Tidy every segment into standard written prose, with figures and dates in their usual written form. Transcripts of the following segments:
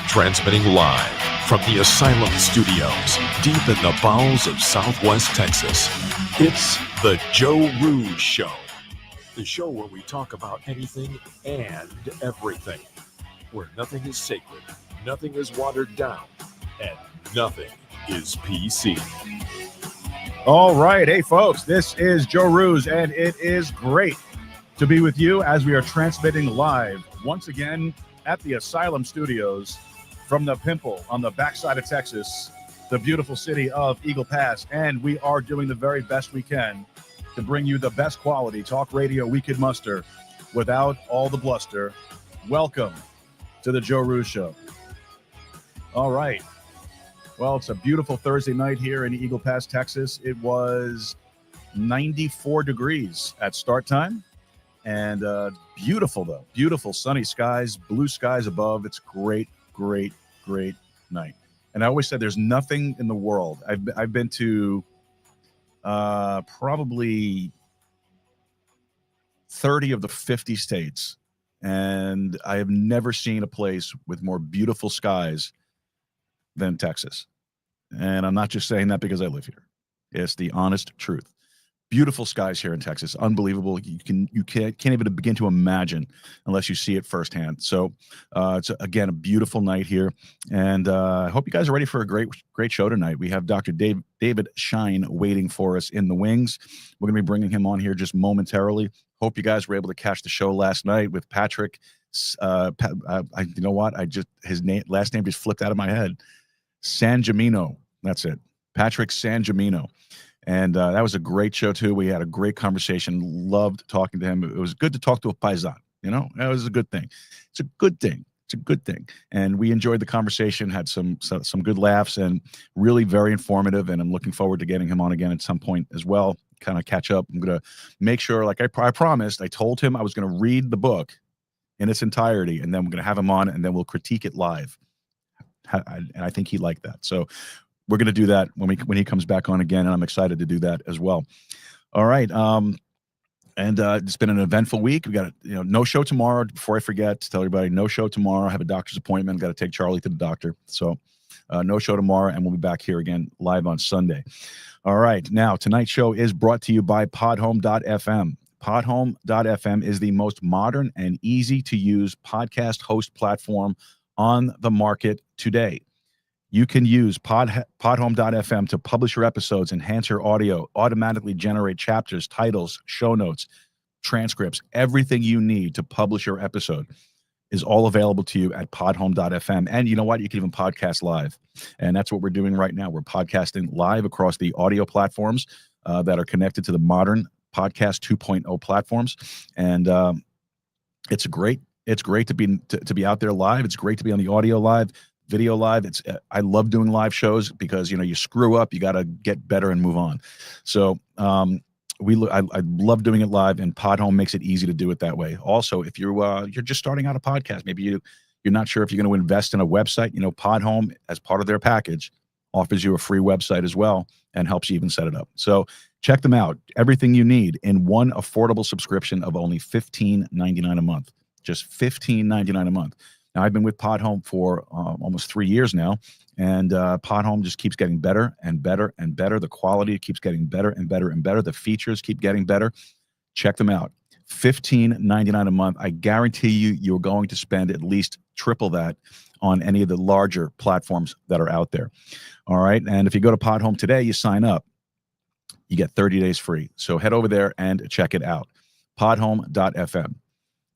Transmitting live from the Asylum Studios, deep in the bowels of Southwest Texas. It's the Joe Rouge Show. The show where we talk about anything and everything. Where nothing is sacred, nothing is watered down, and nothing is PC. All right. Hey, folks, this is Joe Rouge, and it is great to be with you as we are transmitting live once again at the Asylum Studios from the Pimple on the backside of Texas, the beautiful city of Eagle Pass. And we are doing the very best we can to bring you the best quality talk radio we could muster without all the bluster. Welcome to the Joe Rouge Show. All right. Well, it's a beautiful Thursday night here in Eagle Pass, Texas. It was 94 degrees at start time. And beautiful, though. Beautiful sunny skies, blue skies above. It's great night. And I always said there's nothing in the world. I've been to probably 30 of the 50 states, and I have never seen a place with more beautiful skies than Texas. And I'm not just saying that because I live here. It's the honest truth. Beautiful skies here in Texas, unbelievable. You can't even begin to imagine unless you see it firsthand. So it's again a beautiful night here, and I hope you guys are ready for a great show tonight. We have Dr. David Schein waiting for us in the wings. We're going to be bringing him on here just momentarily. Hope you guys were able to catch the show last night with Patrick. You know what? His last name just flipped out of my head. Sangiamino. That's it. Patrick Sangiamino. And that was a great show, too. We had a great conversation. Loved talking to him. It was good to talk to a paisan. You know, that was a good thing. It's a good thing. It's a good thing. And we enjoyed the conversation, had some good laughs, and really very informative. And I'm looking forward to getting him on again at some point as well, kind of catch up. I'm going to make sure, like I promised, I told him I was going to read the book in its entirety, and then we're going to have him on, and then we'll critique it live. And I think he liked that. So we're going to do that when he comes back on again, and I'm excited to do that as well. All right. It's been an eventful week. We got no show tomorrow. Before I forget, to tell everybody, no show tomorrow. I have a doctor's appointment. Got to take Charlie to the doctor. So no show tomorrow, and we'll be back here again live on Sunday. All right. Now, tonight's show is brought to you by podhome.fm. Podhome.fm is the most modern and easy-to-use podcast host platform on the market today. You can use podhome.fm to publish your episodes, enhance your audio, automatically generate chapters, titles, show notes, transcripts, everything you need to publish your episode is all available to you at podhome.fm. And you know what? You can even podcast live. And that's what we're doing right now. We're podcasting live across the audio platforms that are connected to the modern podcast 2.0 platforms. And it's great. It's great to be out there live. It's great to be on the audio live, video live. I love doing live shows because, you screw up, you got to get better and move on. So I love doing it live, and Podhome makes it easy to do it that way. Also, if you're just starting out a podcast, maybe you're not sure if you're going to invest in a website, Podhome, as part of their package, offers you a free website as well and helps you even set it up. So check them out. Everything you need in one affordable subscription of only $15.99 a month. Just $15.99 a month. Now, I've been with Podhome for almost 3 years now, and Podhome just keeps getting better and better and better. The quality keeps getting better and better and better. The features keep getting better. Check them out. $15.99 a month. I guarantee you're going to spend at least triple that on any of the larger platforms that are out there. All right. And if you go to Podhome today, you sign up, you get 30 days free. So head over there and check it out. Podhome.fm.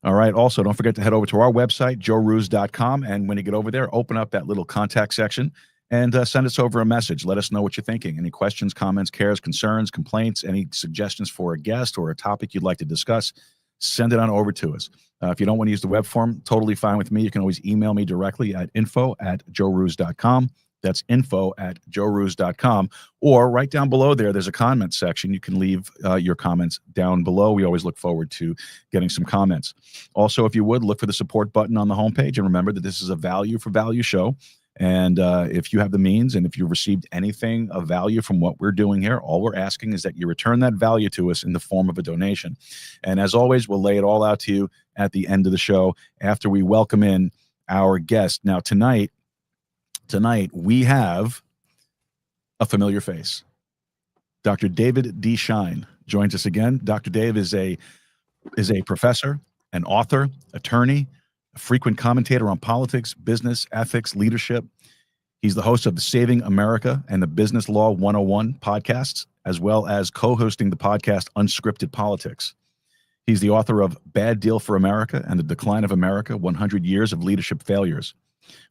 All right. Also, don't forget to head over to our website, joeroos.com. And when you get over there, open up that little contact section and send us over a message. Let us know what you're thinking. Any questions, comments, cares, concerns, complaints, any suggestions for a guest or a topic you'd like to discuss, send it on over to us. If you don't want to use the web form, totally fine with me. You can always email me directly at info@joeroos.com. That's info@joeroos.com. Or right down below there's a comment section. You can leave your comments down below. We always look forward to getting some comments. Also, if you would, look for the support button on the homepage. And remember that this is a value for value show. And if you have the means and if you've received anything of value from what we're doing here, all we're asking is that you return that value to us in the form of a donation. And as always, we'll lay it all out to you at the end of the show after we welcome in our guest. Now, tonight we have a familiar face. Dr. David D. Schein joins us again. Dr. Dave is a professor, an author, attorney, a frequent commentator on politics, business, ethics, leadership. He's the host of the Saving America and the Business Law 101 podcasts, as well as co-hosting the podcast Unscripted Politics. He's the author of Bad Deal for America and the Decline of America, 100 Years of Leadership Failures.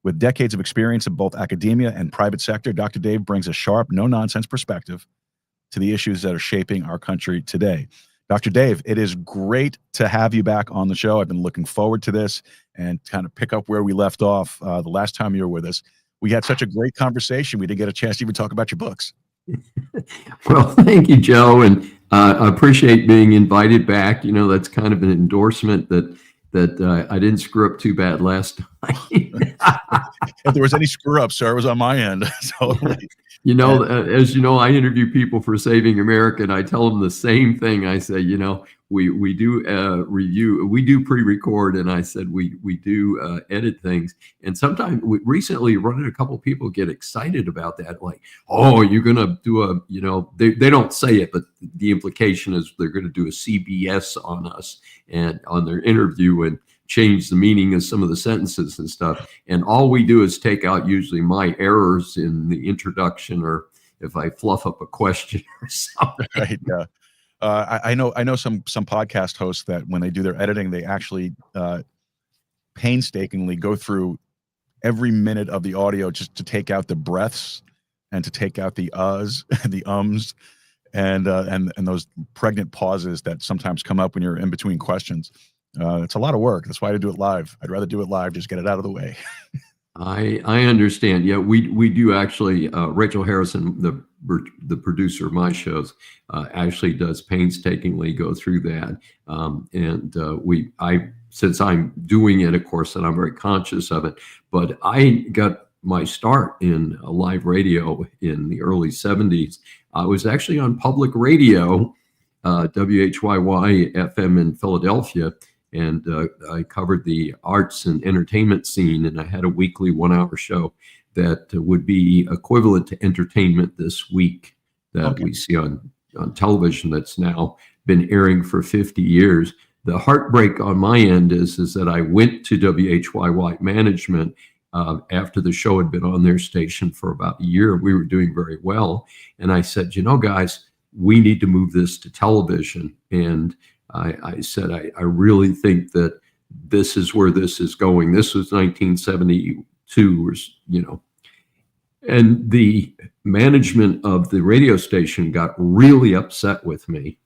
With decades of experience in both academia and private sector, Dr. Dave brings a sharp, no-nonsense perspective to the issues that are shaping our country today. Dr. Dave, it is great to have you back on the show. I've been looking forward to this and kind of pick up where we left off the last time you were with us. We had such a great conversation. We didn't get a chance to even talk about your books. Well, thank you, Joe. And I appreciate being invited back. That's kind of an endorsement that I didn't screw up too bad last time. If there was any screw up, sir, it was on my end. So, as you know, I interview people for Saving America, and I tell them the same thing. I say, we do review, we do pre-record, and I said we do edit things. And sometimes we recently run into a couple of people get excited about that, like, oh, you're gonna do they don't say it, but the implication is they're going to do a CBS on us and on their interview and change the meaning of some of the sentences and stuff. And all we do is take out usually my errors in the introduction, or if I fluff up a question or something. Right. Yeah. I know some podcast hosts that when they do their editing, they actually painstakingly go through every minute of the audio just to take out the breaths and to take out the uhs and the ums and those pregnant pauses that sometimes come up when you're in between questions. It's a lot of work. That's why I do it live. I'd rather do it live, just get it out of the way. I understand. Yeah, we do actually. Rachel Harrison, the producer of my shows, actually does painstakingly go through that. Since I'm doing it, of course, and I'm very conscious of it. But I got my start in live radio in the early 70s. I was actually on public radio, WHYY FM in Philadelphia. And I covered the arts and entertainment scene, and I had a weekly 1-hour show that would be equivalent to Entertainment This Week that we see on television that's now been airing for 50 years. The heartbreak on my end is that I went to WHYY management after the show had been on their station for about a year. We were doing very well. And I said, guys, we need to move this to television. And I said, I really think that this is where this is going. This was 1972, or, and the management of the radio station got really upset with me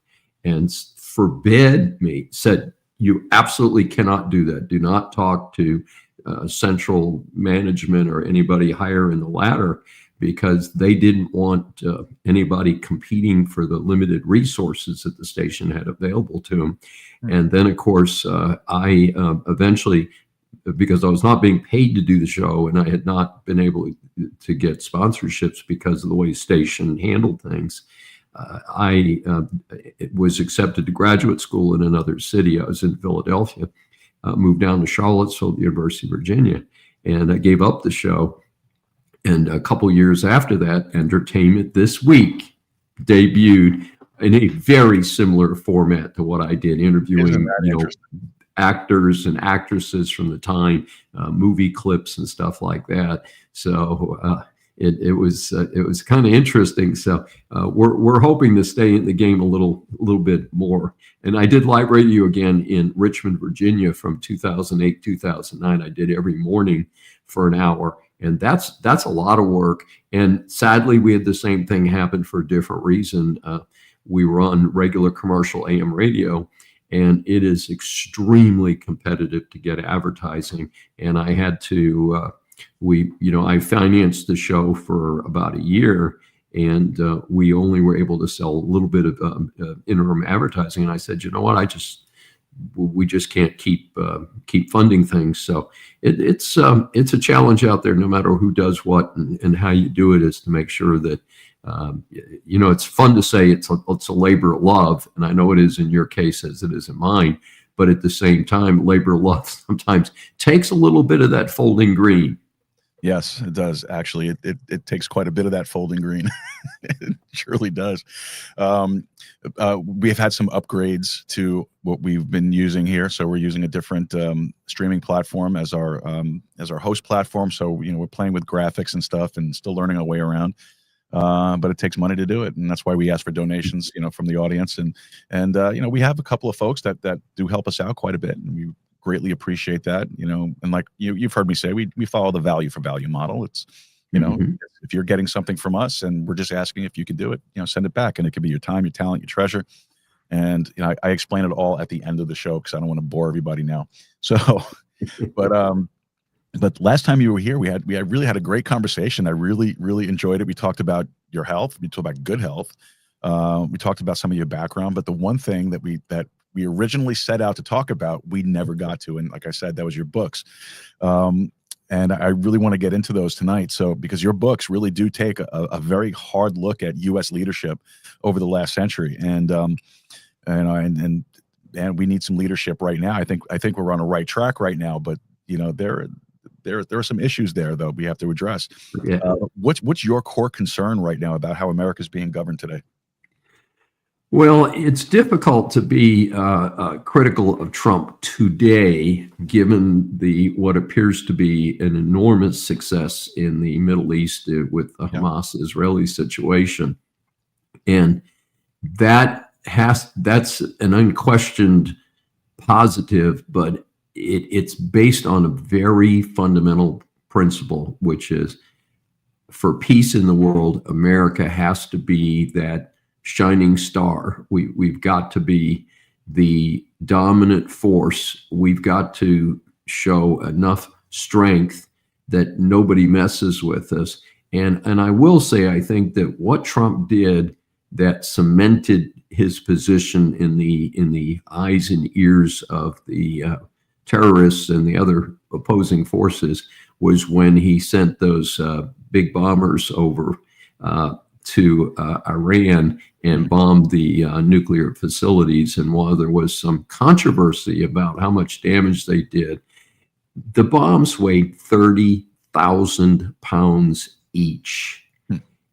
and forbid me, said, you absolutely cannot do that. Do not talk to central management or anybody higher in the ladder, because they didn't want anybody competing for the limited resources that the station had available to them. And then, of course, I eventually, because I was not being paid to do the show and I had not been able to get sponsorships because of the way the station handled things, I was accepted to graduate school in another city. I was in Philadelphia, moved down to Charlottesville, University of Virginia, and I gave up the show. And a couple years after that, Entertainment This Week debuted in a very similar format to what I did, interviewing actors and actresses from the time, movie clips and stuff like that. So it was kind of interesting. So we're hoping to stay in the game a little bit more. And I did live radio again in Richmond, Virginia, from 2008, 2009. I did every morning for an hour. And that's a lot of work. And sadly, we had the same thing happen for a different reason. We run regular commercial AM radio, and it is extremely competitive to get advertising. And I had to, I financed the show for about a year, and we only were able to sell a little bit of interim advertising. And I said, you know what, we just can't keep funding things. So it's a challenge out there, no matter who does what and how you do it, is to make sure that, it's fun to say it's a labor of love. And I know it is in your case as it is in mine, but at the same time, labor of love sometimes takes a little bit of that folding green. Yes, it does. Actually, it takes quite a bit of that folding green. It surely does. We have had some upgrades to what we've been using here. So we're using a different streaming platform as our host platform. So, we're playing with graphics and stuff and still learning our way around. But it takes money to do it. And that's why we ask for donations, from the audience. And we have a couple of folks that do help us out quite a bit. And we greatly appreciate that, and like you've heard me say, we follow the value for value model. It's, if you're getting something from us and we're just asking if you can do it, send it back. And it could be your time, your talent, your treasure. And, I explain it all at the end of the show, because I don't want to bore everybody now. So, but last time you were here, we really had a great conversation. I really, really enjoyed it. We talked about your health. We talked about good health. We talked about some of your background, but the one thing that we originally set out to talk about, we never got to. And like I said, that was your books. And I really want to get into those tonight. So, because your books really do take a very hard look at U.S. leadership over the last century. And we need some leadership right now. I think we're on a right track right now, but there are some issues there though we have to address. Yeah. What's your core concern right now about how America is being governed today? Well, it's difficult to be critical of Trump today, given what appears to be an enormous success in the Middle East with the Hamas-Israeli situation, and that's an unquestioned positive, but it's based on a very fundamental principle, which is, for peace in the world, America has to be that shining star. We've got to be the dominant force. We've got to show enough strength that nobody messes with us. And I will say, I think that what Trump did that cemented his position in the eyes and ears of the terrorists and the other opposing forces was when he sent those big bombers over to Iran and bombed the nuclear facilities. And while there was some controversy about how much damage they did, the bombs weighed 30,000 pounds each.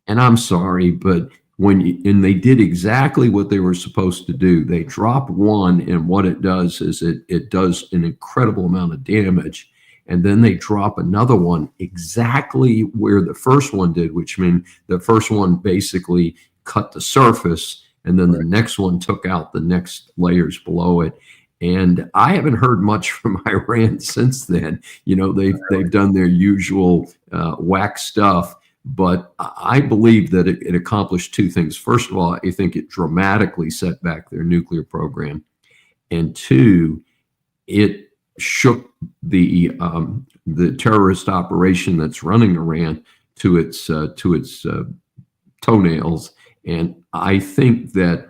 And I'm sorry, but and they did exactly what they were supposed to do. They dropped one, and what it does is it does an incredible amount of damage. And then they drop another one exactly where the first one did, which means the first one basically cut the surface, and then the next one took out the next layers below it. And I haven't heard much from Iran since then. They've done their usual whack stuff, but I believe that it accomplished two things. First of all, I think it dramatically set back their nuclear program, and two, it shook the terrorist operation that's running Iran to its toenails. And I think that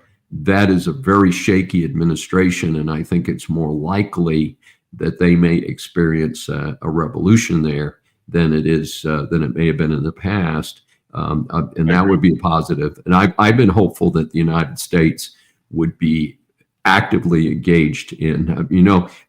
is a very shaky administration, and I think it's more likely that they may experience a revolution there than it may have been in the past, and that would be a positive. And I've been hopeful that the United States would be actively engaged in,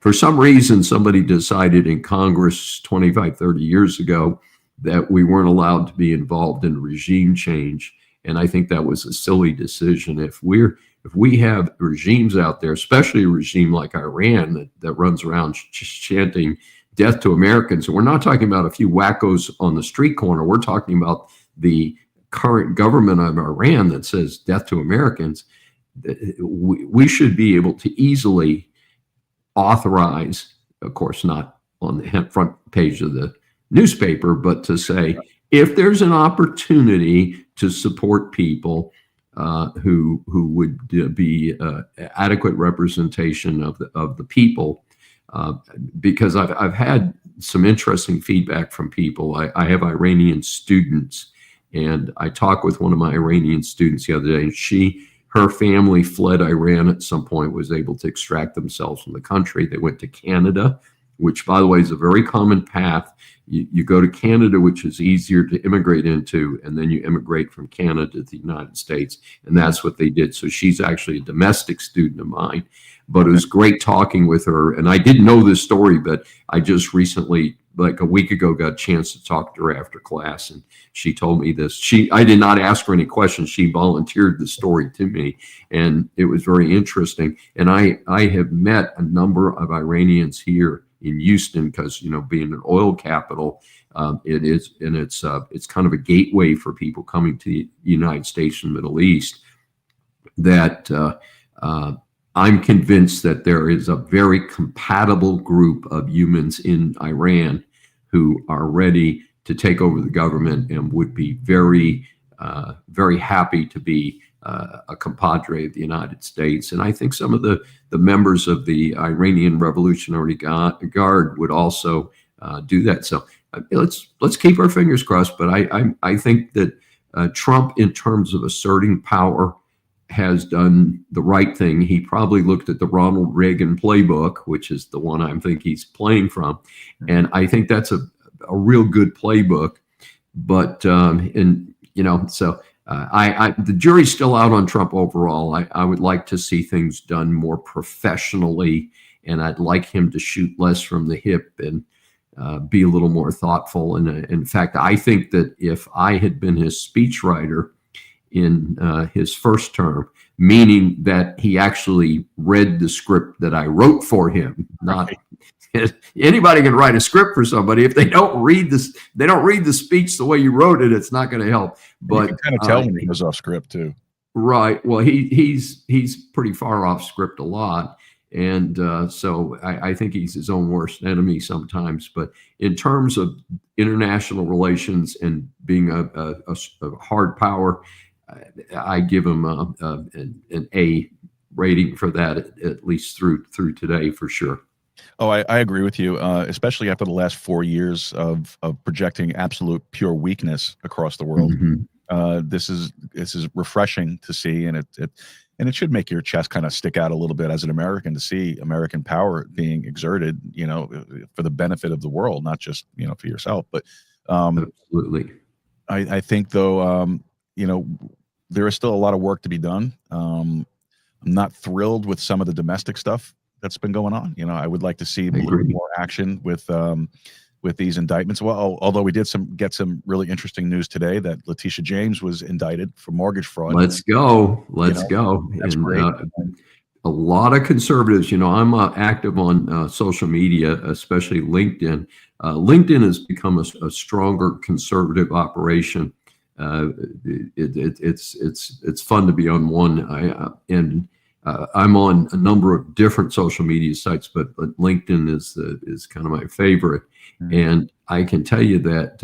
for some reason, somebody decided in Congress 25, 30 years ago that we weren't allowed to be involved in regime change. And I think that was a silly decision. If we have regimes out there, especially a regime like Iran that runs around chanting death to Americans, and we're not talking about a few wackos on the street corner, we're talking about the current government of Iran that says death to Americans, we should be able to easily authorize, of course, not on the front page of the newspaper, but to say, if there's an opportunity to support people who would be adequate representation of the people, because I've had some interesting feedback from people. I have Iranian students, and I talked with one of my Iranian students the other day, and her family fled Iran at some point, was able to extract themselves from the country. They went to Canada, which, by the way, is a very common path. You go to Canada, which is easier to immigrate into, and then you immigrate from Canada to the United States. And that's what they did. So she's actually a domestic student of mine, but it was great talking with her. And I didn't know this story, but I just recently, like a week ago, got a chance to talk to her after class. And she told me this. I did not ask her any questions. She volunteered the story to me, and it was very interesting. And I have met a number of Iranians here in Houston, because being an oil capital, it's kind of a gateway for people coming to the United States and Middle East. That I'm convinced that there is a very compatible group of humans in Iran who are ready to take over the government and would be very, very happy to be a compadre of the United States. And I think some of the members of the Iranian Revolutionary Guard would also do that. So let's keep our fingers crossed. But I think that Trump, in terms of asserting power, has done the right thing. He probably looked at the Ronald Reagan playbook, which is the one I think he's playing from. And I think that's a real good playbook. But, the jury's still out on Trump overall. I would like to see things done more professionally, and I'd like him to shoot less from the hip and be a little more thoughtful. And in fact, I think that if I had been his speechwriter in his first term, meaning that he actually read the script that I wrote for him, not anybody can write a script for somebody. If they don't read this, they don't read the speech the way you wrote it, it's not going to help. But you can kind of tell when he goes off script too. Right. Well, he's pretty far off script a lot. And so I think he's his own worst enemy sometimes. But in terms of international relations and being a hard power, I give him an A rating for that, at least through today, for sure. Oh, I agree with you, especially after the last 4 years of projecting absolute pure weakness across the world. Mm-hmm. This is refreshing to see, and it should make your chest kind of stick out a little bit as an American to see American power being exerted, for the benefit of the world, not just for yourself. But absolutely, I think though, there is still a lot of work to be done. I'm not thrilled with some of the domestic stuff that's been going on. I would like to see a little more action with these indictments. Well, although we did get some really interesting news today that Letitia James was indicted for mortgage fraud. Let's go. That's great. A lot of conservatives, I'm active on social media, especially LinkedIn. LinkedIn has become a stronger conservative operation it's fun to be on one. I'm on a number of different social media sites, but LinkedIn is kind of my favorite. And I can tell you that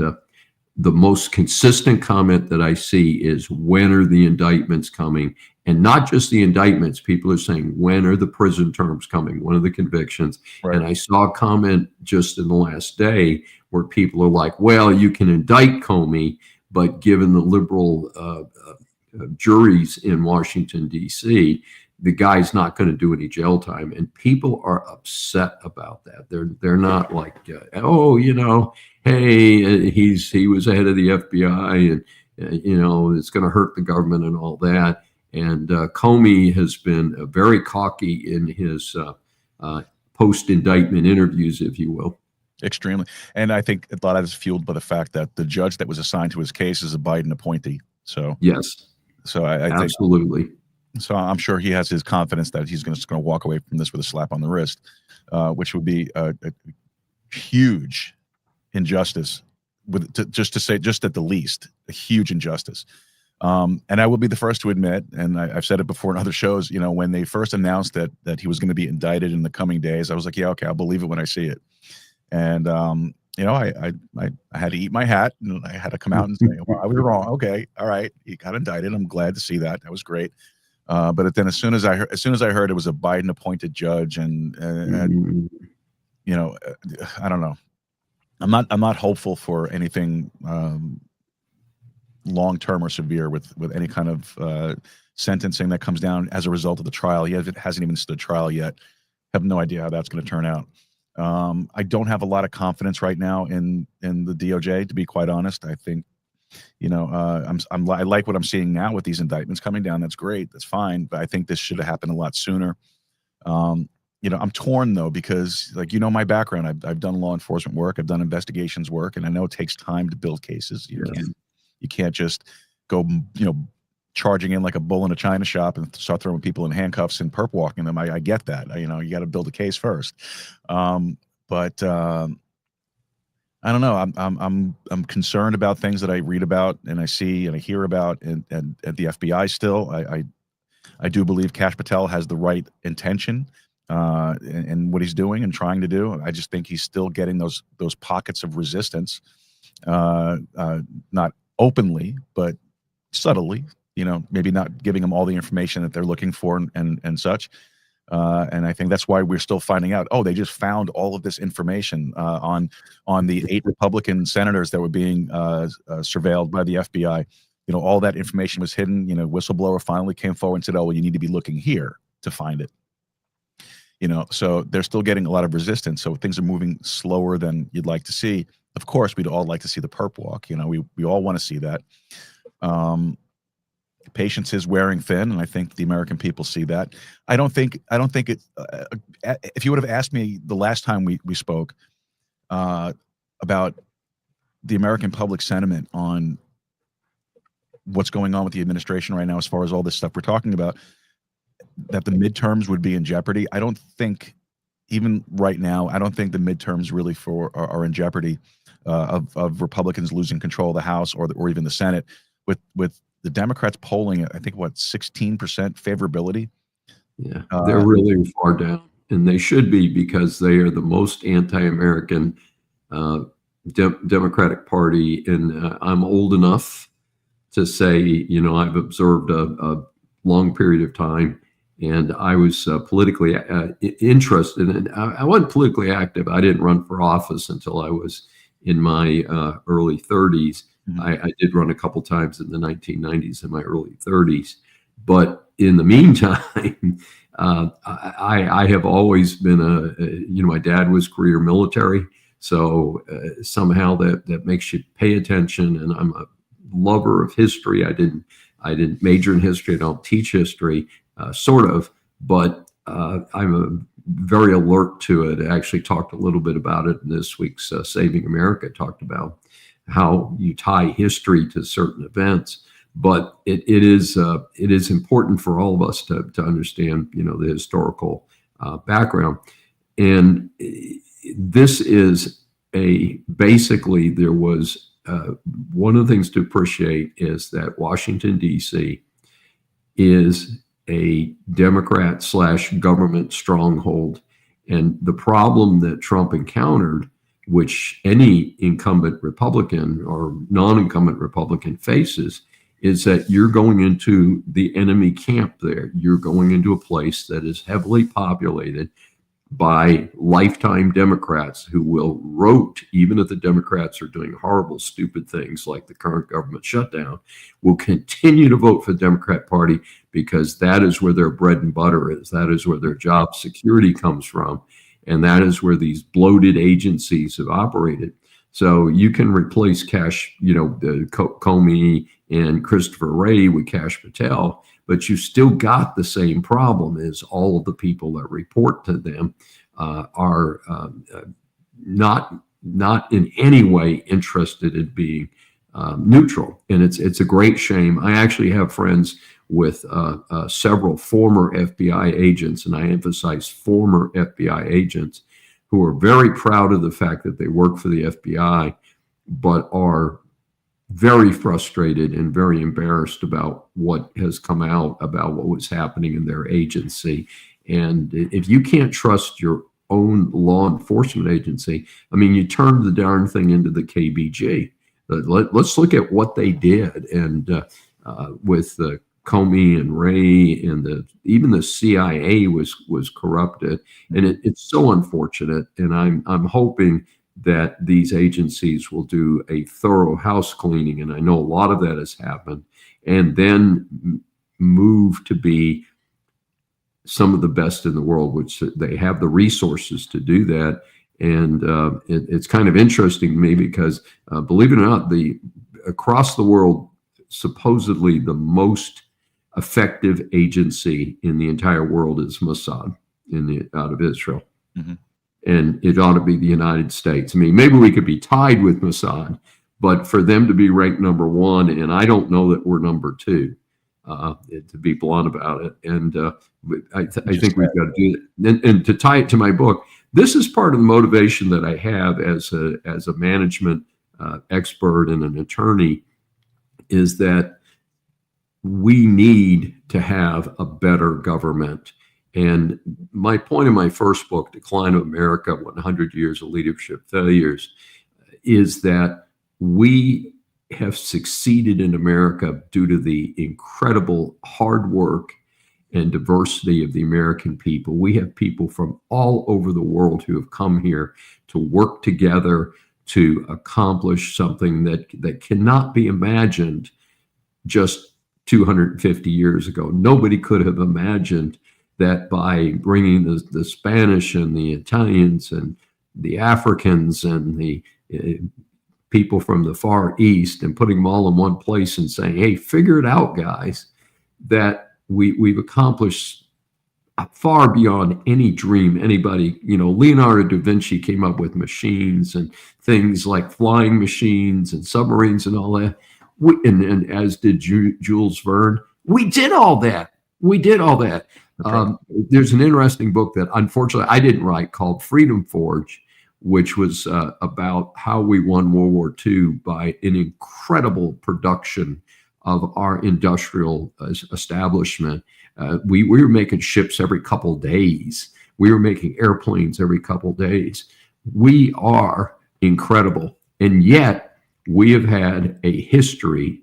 the most consistent comment that I see is, when are the indictments coming? And not just the indictments. People are saying, when are the prison terms coming? When are the convictions? Right. And I saw a comment just in the last day where people are like, well, you can indict Comey, but given the liberal juries in Washington, D.C., the guy's not going to do any jail time. And people are upset about that. They're not like, oh, hey, he was the head of the FBI, and it's going to hurt the government and all that. And Comey has been very cocky in his post-indictment interviews, if you will. Extremely. And I think a lot of this is fueled by the fact that the judge that was assigned to his case is a Biden appointee. So yes, so I absolutely. think, so I'm sure he has his confidence that he's just going to walk away from this with a slap on the wrist, which would be a huge injustice, just at the least, a huge injustice. And I will be the first to admit, and I've said it before in other shows, when they first announced that he was going to be indicted in the coming days, I was like, yeah, okay, I'll believe it when I see it. And I had to eat my hat, and I had to come out and say, well, I was wrong. Okay, all right, he got indicted. I'm glad to see that. That was great. But then as soon as I heard it was a Biden appointed judge, and I don't know. I'm not hopeful for anything long term or severe with any kind of sentencing that comes down as a result of the trial. He hasn't even stood trial yet. Have no idea how that's going to turn out. I don't have a lot of confidence right now in the DOJ, to be quite honest. I think, I like what I'm seeing now with these indictments coming down. That's great. That's fine. But I think this should have happened a lot sooner. I'm torn though, because my background, I've done law enforcement work. I've done investigations work, and I know it takes time to build cases. You can't just go, charging in like a bull in a china shop and start throwing people in handcuffs and perp walking them. I get that. You got to build a case first. But I don't know. I'm concerned about things that I read about and I see and I hear about, and at the FBI still. I do believe Kash Patel has the right intention in what he's doing and trying to do. I just think he's still getting those pockets of resistance, not openly, but subtly. Maybe not giving them all the information that they're looking for and such. And I think that's why we're still finding out, they just found all of this information on the 8 Republican senators that were being surveilled by the FBI. All that information was hidden. Whistleblower finally came forward and said, well, you need to be looking here to find it. So they're still getting a lot of resistance. So things are moving slower than you'd like to see. Of course, we'd all like to see the perp walk. We all want to see that. Patience is wearing thin, and I think the American people see that. I don't think it. If you would have asked me the last time we spoke about the American public sentiment on what's going on with the administration right now, as far as all this stuff we're talking about, that the midterms would be in jeopardy, I don't think, even right now, I don't think the midterms really are in jeopardy of Republicans losing control of the House or even the Senate, with the Democrats polling, I think, 16% favorability. Yeah, they're really far down, and they should be, because they are the most anti-American Democratic Party. And I'm old enough to say, I've observed a long period of time, and I was politically interested. And I wasn't politically active. I didn't run for office until I was in my early 30s. Mm-hmm. I did run a couple times in the 1990s, in my early 30s. But in the meantime, I have always been my dad was career military. So somehow that makes you pay attention. And I'm a lover of history. I didn't major in history. I don't teach history, sort of, but I'm very alert to it. I actually talked a little bit about it in this week's Saving America. Talked about how you tie history to certain events, but it is important for all of us to understand, the historical background. And this is basically, there was one of the things to appreciate is that Washington, D.C. is a Democrat / government stronghold. And the problem that Trump encountered, which any incumbent Republican or non-incumbent Republican faces, is that you're going into the enemy camp there. You're going into a place that is heavily populated by lifetime Democrats who will vote, even if the Democrats are doing horrible, stupid things like the current government shutdown, will continue to vote for the Democrat Party because that is where their bread and butter is. That is where their job security comes from. And that is where these bloated agencies have operated. So you can replace Comey and Christopher Wray with Kash Patel, but you still got the same problem: is all of the people that report to them are not in any way interested in being neutral. And it's a great shame. I actually have friends with several former FBI agents, and I emphasize former FBI agents, who are very proud of the fact that they work for the FBI, but are very frustrated and very embarrassed about what has come out about what was happening in their agency. And if you can't trust your own law enforcement agency, I mean, you turn the darn thing into the KBG. Let's look at what they did. And with Comey and Wray, and even the CIA was corrupted. And it's so unfortunate. And I'm hoping that these agencies will do a thorough house cleaning, and I know a lot of that has happened, and then move to be some of the best in the world, which they have the resources to do that. And it's kind of interesting to me because, believe it or not, across the world, supposedly the most effective agency in the entire world is Mossad out of Israel. Mm-hmm. And it ought to be the United States. I mean, maybe we could be tied with Mossad, but for them to be ranked number one, and I don't know that we're number two, to be blunt about it. And I think we've got to do it. And to tie it to my book, this is part of the motivation that I have as a management expert and an attorney, is that we need to have a better government. And my point in my first book, Decline of America, 100 Years of Leadership Failures, is that we have succeeded in America due to the incredible hard work and diversity of the American people. We have people from all over the world who have come here to work together to accomplish something that cannot be imagined just 250 years ago. Nobody could have imagined that by bringing the Spanish and the Italians and the Africans and the people from the Far East and putting them all in one place and saying, hey, figure it out, guys, that we've accomplished far beyond any dream anybody. Leonardo da Vinci came up with machines and things like flying machines and submarines and all that. And as did Jules Verne. We did all that. There's an interesting book that unfortunately I didn't write called Freedom Forge, which was about how we won World War II by an incredible production of our industrial establishment. We were making ships every couple days. We were making airplanes every couple days. We are incredible. And yet we have had a history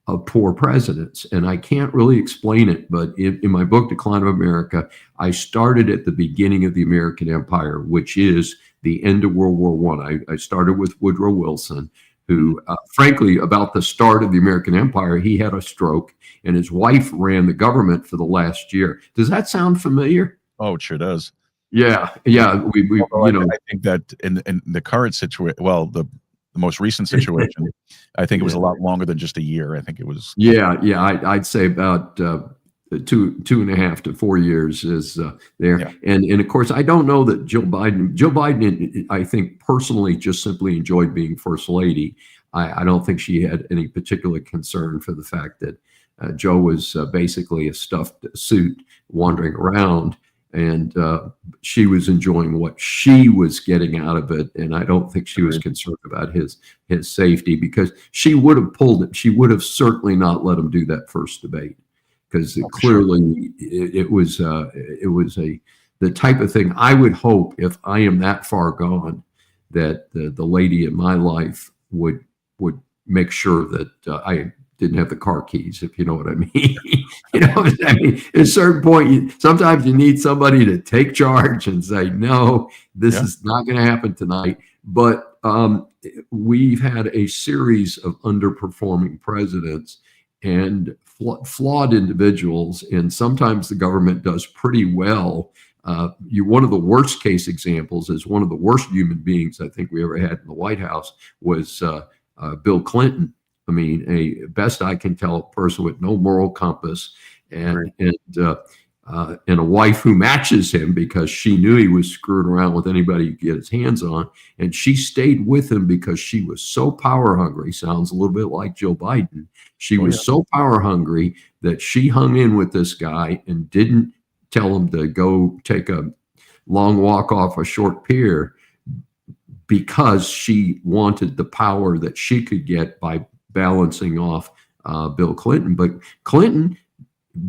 of poor presidents. And I can't really explain it, but in my book, Decline of America, I started at the beginning of the American Empire, which is the end of World War I. I started with Woodrow Wilson, who, frankly, about the start of the American Empire, he had a stroke, and his wife ran the government for the last year. Does that sound familiar? Oh, it sure does. Yeah. I think that in the current situation, well, the most recent situation, I think it was a lot longer than just a year. I think it was. Yeah. I'd say about 2.5 to 4 years is there. Yeah. And of course, I don't know that Joe Biden, I think personally just simply enjoyed being first lady. I don't think she had any particular concern for the fact that Joe was basically a stuffed suit wandering around. and she was enjoying what she was getting out of it, and I don't think she was concerned about his safety, because she would have pulled it. She would have certainly not let him do that first debate, because clearly it was the type of thing I would hope, if I am that far gone, that the lady in my life would make sure that I didn't have the car keys, if you know what I mean. You know what I mean? At a certain point, sometimes you need somebody to take charge and say, no, this is not going to happen tonight. But we've had a series of underperforming presidents and flawed individuals, and sometimes the government does pretty well. One of the worst case examples is one of the worst human beings I think we ever had in the White House was Bill Clinton. I mean, best I can tell, a person with no moral compass, and a wife who matches him because she knew he was screwing around with anybody he could get his hands on, and she stayed with him because she was so power hungry. Sounds a little bit like Joe Biden. She was so power hungry that she hung in with this guy and didn't tell him to go take a long walk off a short pier, because she wanted the power that she could get by balancing off Bill Clinton. But Clinton,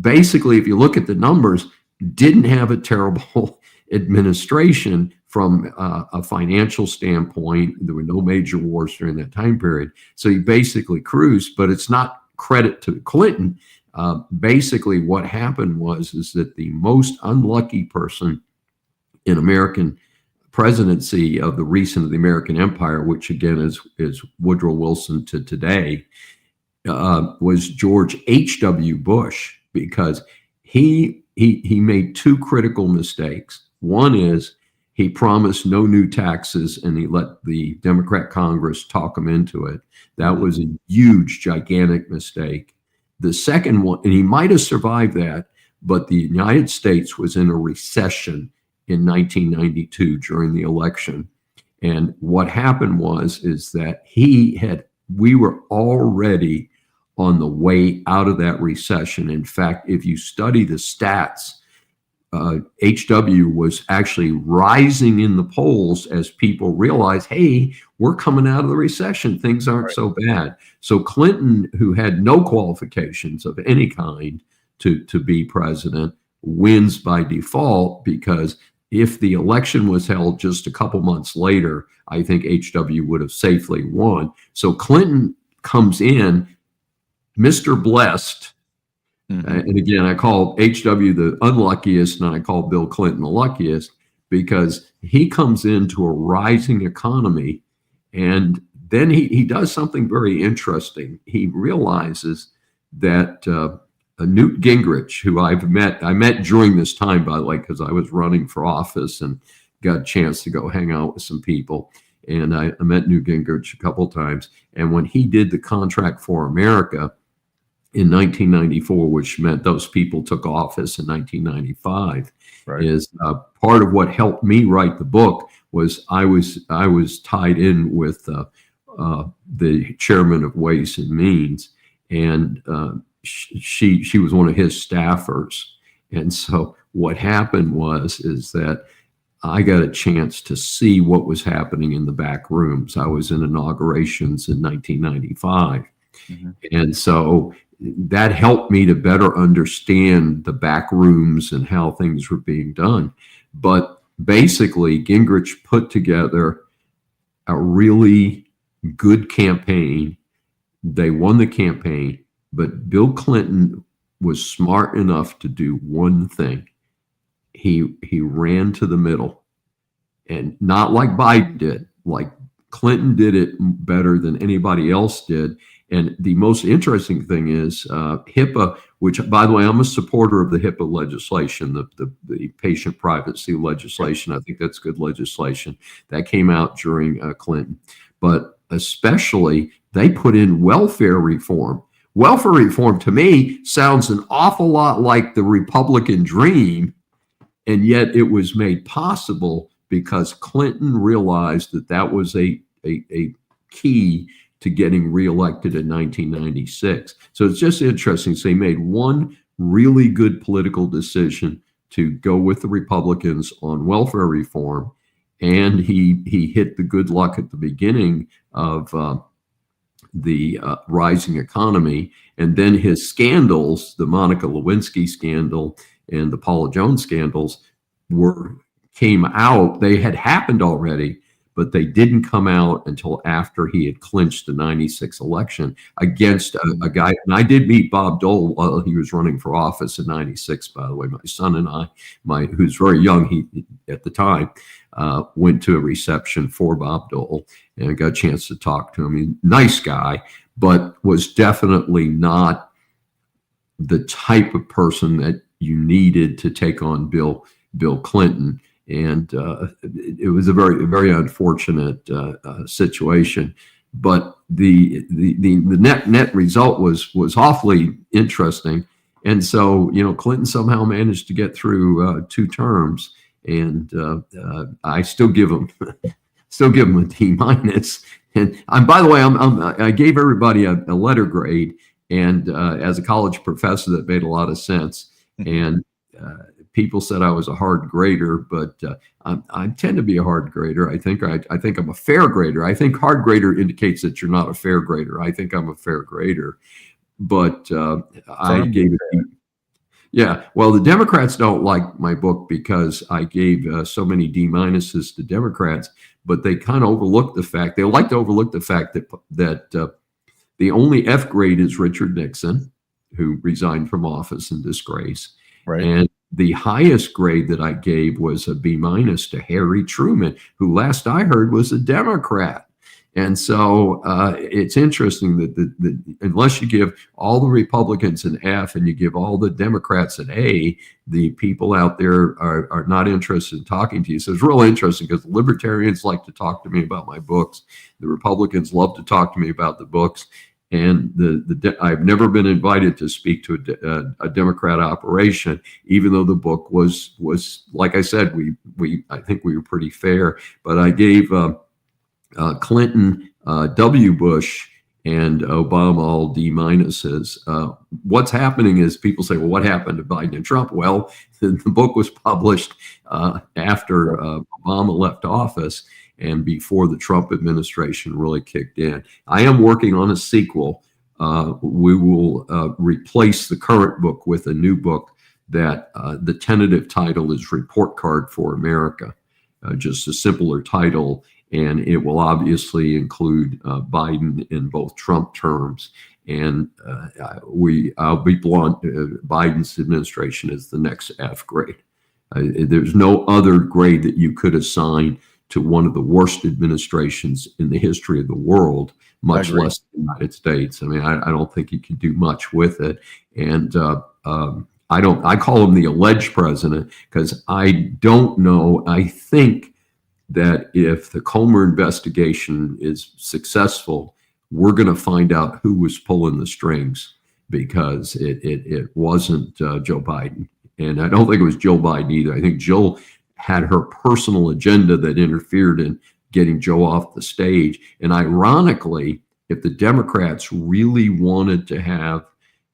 basically, if you look at the numbers, didn't have a terrible administration from a financial standpoint. There were no major wars during that time period. So he basically cruised, but it's not credit to Clinton. Basically, what happened is that the most unlucky person in American presidency of the American Empire, which again is Woodrow Wilson to today, was George H.W. Bush, because he made two critical mistakes. One is he promised no new taxes, and he let the Democrat Congress talk him into it. That was a huge, gigantic mistake. The second one, and he might have survived that, but the United States was in a recession in 1992 during the election. And what happened is that we were already on the way out of that recession. In fact, if you study the stats, HW was actually rising in the polls as people realized, hey, we're coming out of the recession. Things aren't so bad. So Clinton, who had no qualifications of any kind to be president, wins by default, because if the election was held just a couple months later, I think HW would have safely won. So Clinton comes in, Mr. Blessed. And again, I call HW the unluckiest, and I call Bill Clinton the luckiest, because he comes into a rising economy, and then he does something very interesting. He realizes that Newt Gingrich, who I met during this time, by the way, because I was running for office and got a chance to go hang out with some people. And I met Newt Gingrich a couple of times. And when he did the Contract for America in 1994, which meant those people took office in 1995, is part of what helped me write the book was I was tied in with the chairman of Ways and Means, and she was one of his staffers. And so what happened is that I got a chance to see what was happening in the back rooms. I was in inaugurations in 1995. And so that helped me to better understand the back rooms and how things were being done. But basically, Gingrich put together a really good campaign. They won the campaign, but Bill Clinton was smart enough to do one thing. He ran to the middle, and not like Biden did. Like Clinton did it better than anybody else did. And the most interesting thing is HIPAA, which, by the way, I'm a supporter of the HIPAA legislation, the patient privacy legislation. I think that's good legislation that came out during Clinton. But especially, they put in welfare reform. Welfare reform, to me, sounds an awful lot like the Republican dream, and yet it was made possible because Clinton realized that was a key to getting reelected in 1996. So it's just interesting. So he made one really good political decision to go with the Republicans on welfare reform, and he hit the good luck at the beginning of the rising economy, and then his scandals, the Monica Lewinsky scandal and the Paula Jones scandals, came out. They had happened already, but they didn't come out until after he had clinched the '96 election against a guy. And I did meet Bob Dole while he was running for office in '96, by the way. My son and I, who's very young at the time, went to a reception for Bob Dole and got a chance to talk to him. He's a nice guy, but was definitely not the type of person that you needed to take on Bill Clinton. And it was a very, very unfortunate situation. But the net result was awfully interesting. And so, Clinton somehow managed to get through 2 terms, and I still give him a D minus. And by the way, I gave everybody a letter grade, and as a college professor, that made a lot of sense. And people said I was a hard grader, but I tend to be a hard grader. I think I'm a fair grader. I think hard grader indicates that you're not a fair grader. I think I'm a fair grader, but I gave it. Yeah, well, the Democrats don't like my book because I gave so many D minuses to Democrats, but they kind of overlook the fact. They like to overlook the fact that the only F grade is Richard Nixon, who resigned from office in disgrace, right? And the highest grade that I gave was a B minus to Harry Truman, who last I heard was a Democrat. And so it's interesting that unless you give all the Republicans an F and you give all the Democrats an A, the people out there are not interested in talking to you. So it's real interesting because the libertarians like to talk to me about my books. The Republicans love to talk to me about the books. And I've never been invited to speak to a Democrat operation, even though the book was like I said, I think we were pretty fair. But I gave Clinton, W. Bush, and Obama all D minuses. What's happening is people say, well, what happened to Biden and Trump? Well, the book was published after Obama left office and before the Trump administration really kicked in. I am working on a sequel. We will replace the current book with a new book that the tentative title is Report Card for America, just a simpler title. And it will obviously include Biden in both Trump terms. And I'll be blunt, Biden's administration is the next F grade. There's no other grade that you could assign to one of the worst administrations in the history of the world, much less the United States. I mean, I don't think you can do much with it. And I call him the alleged president because I don't know. I think that if the Comer investigation is successful, we're going to find out who was pulling the strings, because it wasn't Joe Biden. And I don't think it was Joe Biden either. I think Jill had her personal agenda that interfered in getting Joe off the stage. And ironically, if the Democrats really wanted to have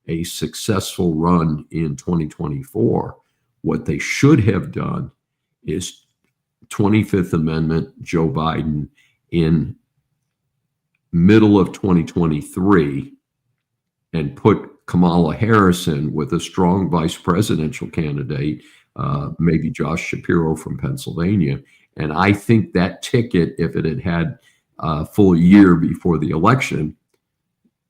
a successful run in 2024, what they should have done is 25th Amendment Joe Biden in middle of 2023 and put Kamala Harris in with a strong vice presidential candidate, maybe Josh Shapiro from Pennsylvania. And I think that ticket, if it had a full year before the election,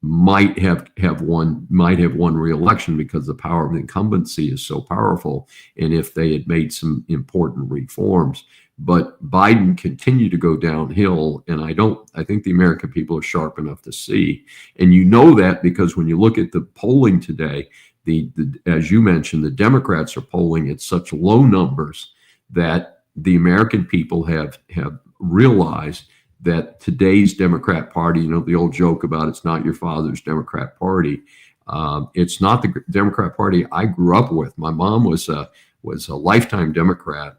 might have won re-election, because the power of incumbency is so powerful. And if they had made some important reforms, but Biden continued to go downhill. And I think the American people are sharp enough to see. And you know that because when you look at the polling today, as you mentioned, the Democrats are polling at such low numbers that the American people have realized that today's Democrat Party, the old joke about it's not your father's Democrat Party. It's not the Democrat Party I grew up with. My mom was a lifetime Democrat.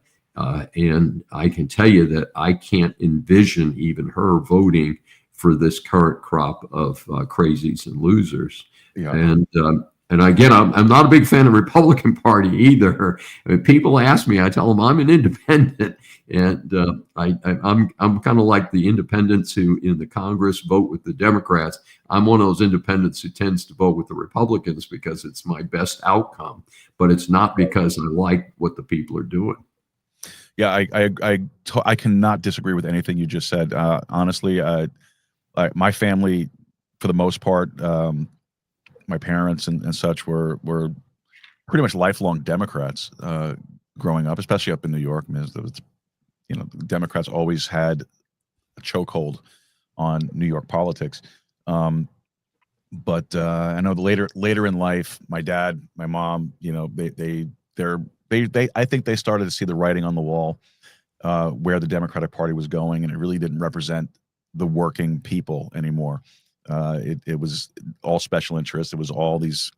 And I can tell you that I can't envision even her voting for this current crop of crazies and losers. Yeah. And And again, I'm not a big fan of the Republican Party either. I mean, people ask me, I tell them I'm an independent, and I'm kind of like the independents who in the Congress vote with the Democrats. I'm one of those independents who tends to vote with the Republicans because it's my best outcome, but it's not because I like what the people are doing. Yeah, I cannot disagree with anything you just said. Honestly, my family, for the most part, my parents and such were pretty much lifelong Democrats growing up, especially up in New York. I mean, the Democrats always had a chokehold on New York politics. But I know later in life, my dad, my mom, they I think they started to see the writing on the wall where the Democratic Party was going, and it really didn't represent the working people anymore. It was all special interests. It was all these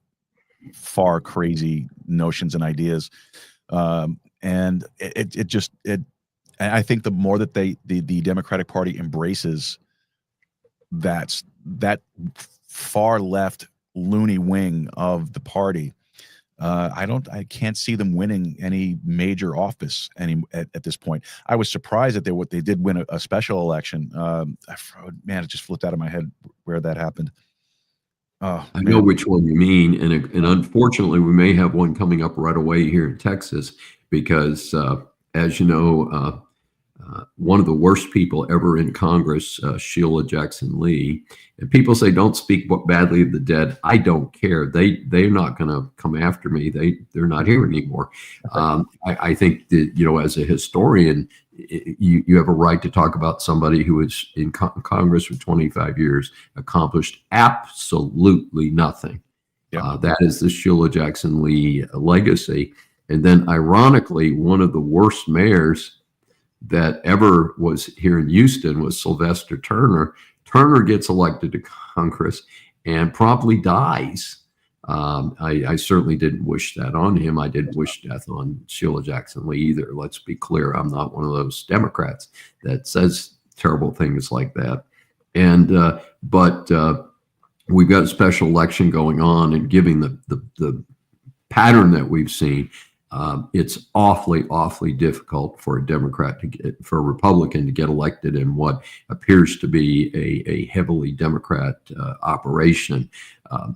far crazy notions and ideas, and I think the more that the Democratic Party embraces that far left loony wing of the party, I can't see them winning any major office at this point. I was surprised that they did win a special election. Man, it just flipped out of my head where that happened. Oh, I know which one you mean, and unfortunately, we may have one coming up right away here in Texas because, as you know, one of the worst people ever in Congress, Sheila Jackson Lee. And people say, don't speak badly of the dead. I don't care. They're not going to come after me. They're not here anymore. I think that, as a historian, you have a right to talk about somebody who was in Congress for 25 years, accomplished absolutely nothing. Yeah. That is the Sheila Jackson Lee legacy. And then ironically, one of the worst mayors that ever was here in Houston was Sylvester Turner. Turner gets elected to Congress and promptly dies. I certainly didn't wish that on him. I didn't wish death on Sheila Jackson Lee either. Let's be clear. I'm not one of those Democrats that says terrible things like that. And but we've got a special election going on, and given the pattern that we've seen, it's awfully difficult for a Republican to get elected in what appears to be a heavily Democrat operation.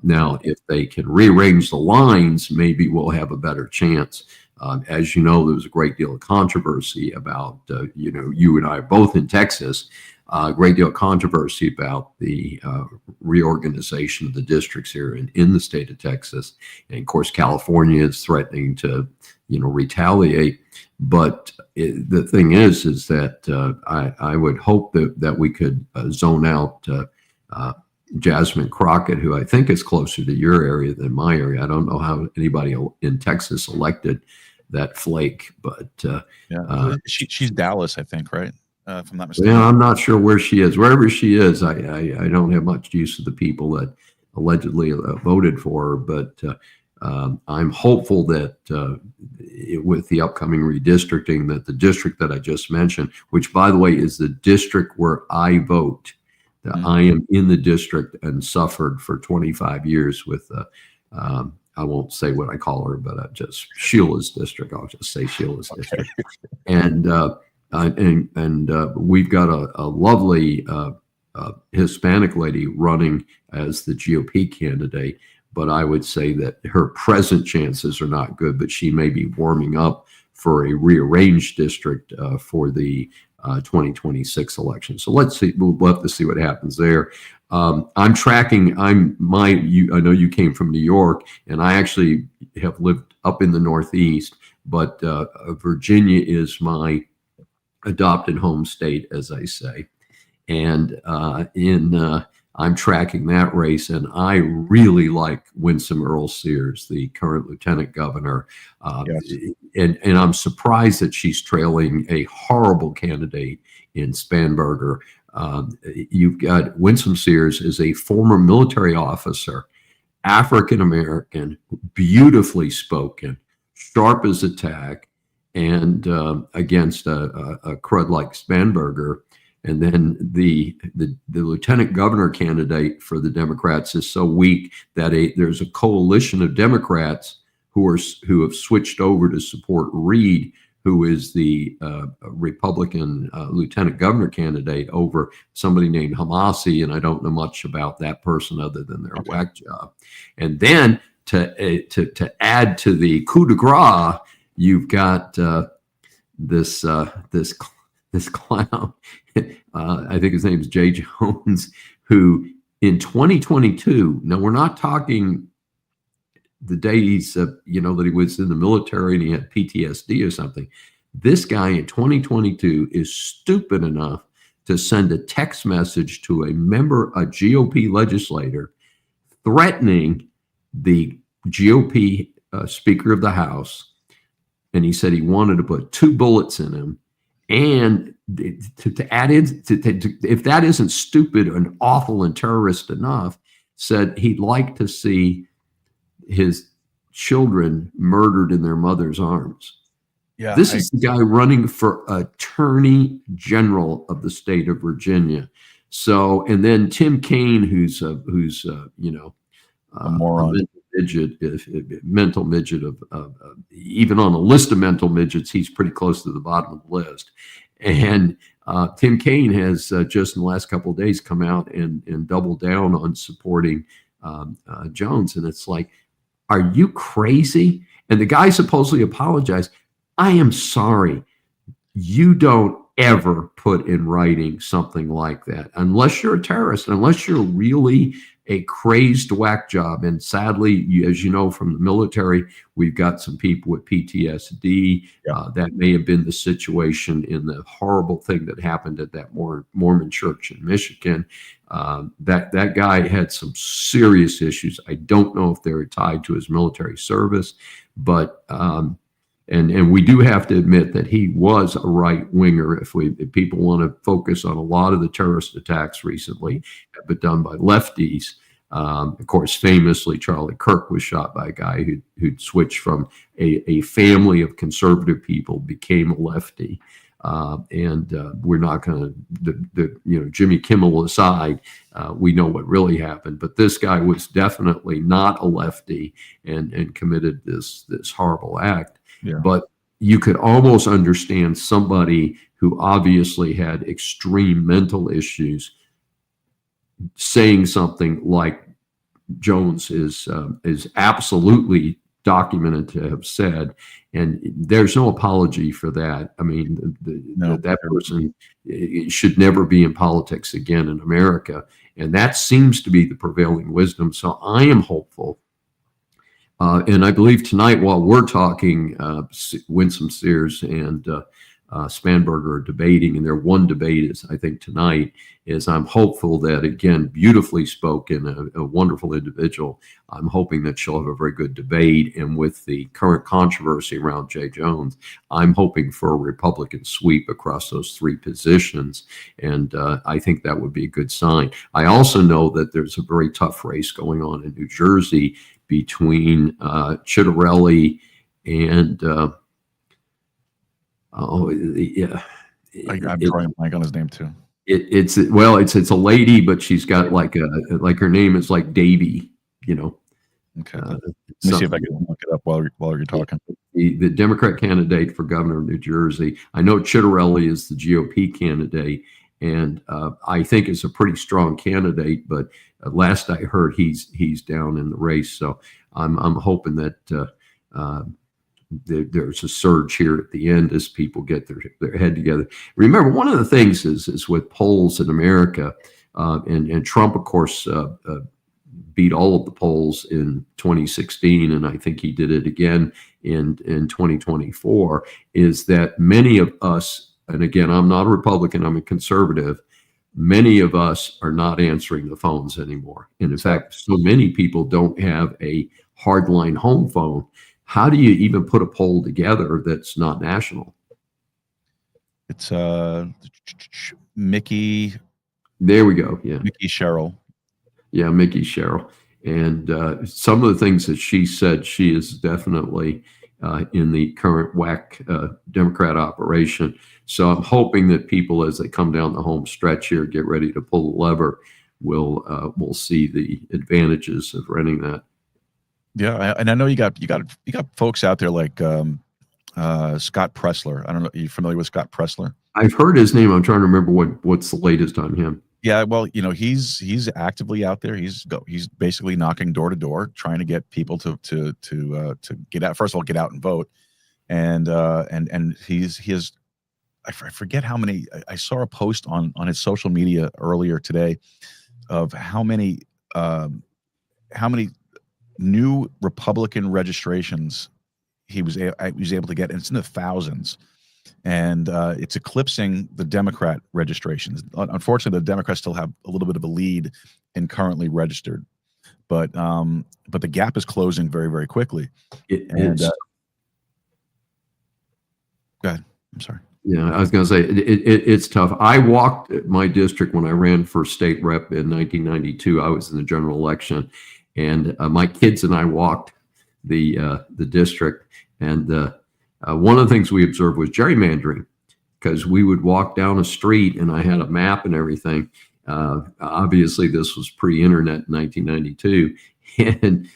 Now, if they can rearrange the lines, maybe we'll have a better chance. As you know, there was a great deal of controversy about, you and I are both in Texas, a great deal of controversy about the reorganization of the districts here in the state of Texas. And of course, California is threatening to, retaliate. But the thing is that I would hope that we could zone out Jasmine Crockett, who I think is closer to your area than my area. I don't know how anybody in Texas elected that flake, but she's Dallas, I think, right? If I'm not mistaken. Yeah, I'm not sure where she is. Wherever she is, I don't have much use of the people that allegedly voted for her, but I'm hopeful that with the upcoming redistricting, that the district that I just mentioned, which by the way is the district where I vote, that I am in the district and suffered for 25 years with, I won't say what I call her, but just Sheila's district. I'll just say Sheila's district. And we've got a lovely Hispanic lady running as the GOP candidate, but I would say that her present chances are not good, but she may be warming up for a rearranged district for the 2026 election. So let's see. We'll have to see what happens there. I'm tracking. I know you came from New York, and I actually have lived up in the Northeast, but Virginia is my adopted home state, as I say. And I'm tracking that race, and I really like Winsome Earl Sears, the current lieutenant governor. Yes. And I'm surprised that she's trailing a horrible candidate in Spanberger. You've got Winsome Sears is a former military officer, African-American, beautifully spoken, sharp as a tack, and against a crud like Spanberger, And then the lieutenant governor candidate for the Democrats is so weak that there's a coalition of Democrats who have switched over to support Reid, who is the Republican lieutenant governor candidate, over somebody named Hamasi, and I don't know much about that person other than their whack job. And then to add to the coup de grace, you've got this clown. I think his name is Jay Jones, who in 2022. Now we're not talking the days that he was in the military and he had PTSD or something. This guy in 2022 is stupid enough to send a text message to a GOP legislator, threatening the GOP Speaker of the House. And he said he wanted to put 2 bullets in him. And to add in, if that isn't stupid and awful and terrorist enough, said he'd like to see his children murdered in their mother's arms. Yeah, this is the guy running for Attorney General of the state of Virginia. So, and then Tim Kaine, who's a moron, mental midget of even on a list of mental midgets, he's pretty close to the bottom of the list. And Tim Kaine has just in the last couple of days come out and doubled down on supporting Jones, and it's like, are you crazy? And the guy supposedly apologized. I am sorry. You don't ever put in writing something like that unless you're a terrorist, unless you're really a crazed whack job. And sadly, as you know from the military, we've got some people with PTSD. Yeah. That may have been the situation in the horrible thing that happened at that Mormon church in Michigan. That guy had some serious issues. I don't know if they're tied to his military service, but and we do have to admit that he was a right winger. If people want to focus on a lot of the terrorist attacks recently have been done by lefties. Of course, famously, Charlie Kirk was shot by a guy who'd switched from a family of conservative people, became a lefty. We're not going to, Jimmy Kimmel aside, we know what really happened. But this guy was definitely not a lefty and committed this horrible act. Yeah. But you could almost understand somebody who obviously had extreme mental issues saying something like Jones is absolutely documented to have said, and there's no apology for that. I mean, that person should never be in politics again in America, and that seems to be the prevailing wisdom. So I am hopeful. And I believe tonight, while we're talking, Winsome Sears and Spanberger are debating, and their one debate is, I think tonight, is I'm hopeful that, again, beautifully spoken, a wonderful individual, I'm hoping that she'll have a very good debate. And with the current controversy around Jay Jones, I'm hoping for a Republican sweep across those 3 positions. And I think that would be a good sign. I also know that there's a very tough race going on in New Jersey between Chitterelli and I'm drawing a blank on his name too. It's a lady, but she's got like her name is like Davy, Okay. Let me see if I can look it up while you're talking. The Democrat candidate for governor of New Jersey. I know Chitterelli is the GOP candidate, and I think is a pretty strong candidate. But last I heard, he's down in the race. So I'm hoping that there's a surge here at the end as people get their head together. Remember, one of the things is with polls in America, and Trump, of course, beat all of the polls in 2016, and I think he did it again in 2024, is that many of us, and again, I'm not a Republican, I'm a conservative, many of us are not answering the phones anymore. And in fact, so many people don't have a hardline home phone. How do you even put a poll together that's not national? It's Mickey. There we go. Yeah. Mickey Sherrill. Yeah, Mickey Sherrill. And some of the things that she said, she is definitely in the current whack Democrat operation. So I'm hoping that people, as they come down the home stretch here, get ready to pull the lever, will see the advantages of running that. Yeah, and I know you got folks out there like Scott Pressler. I don't know. Are you familiar with Scott Pressler? I've heard his name. I'm trying to remember what's the latest on him. Yeah, well, he's actively out there. He's basically knocking door to door, trying to get people to get out. First of all, get out and vote, and he has. I forget how many. I saw a post on his social media earlier today of how many new Republican registrations he was able to get, and it's in the thousands. And it's eclipsing the Democrat registrations. Unfortunately, the Democrats still have a little bit of a lead in currently registered, but the gap is closing very, very quickly. Go ahead. I'm sorry. Yeah, I was going to say it's tough. I walked my district when I ran for state rep in 1992. I was in the general election, and my kids and I walked the district, and one of the things we observed was gerrymandering, because we would walk down a street and I had a map and everything. Obviously, this was pre-internet in 1992, and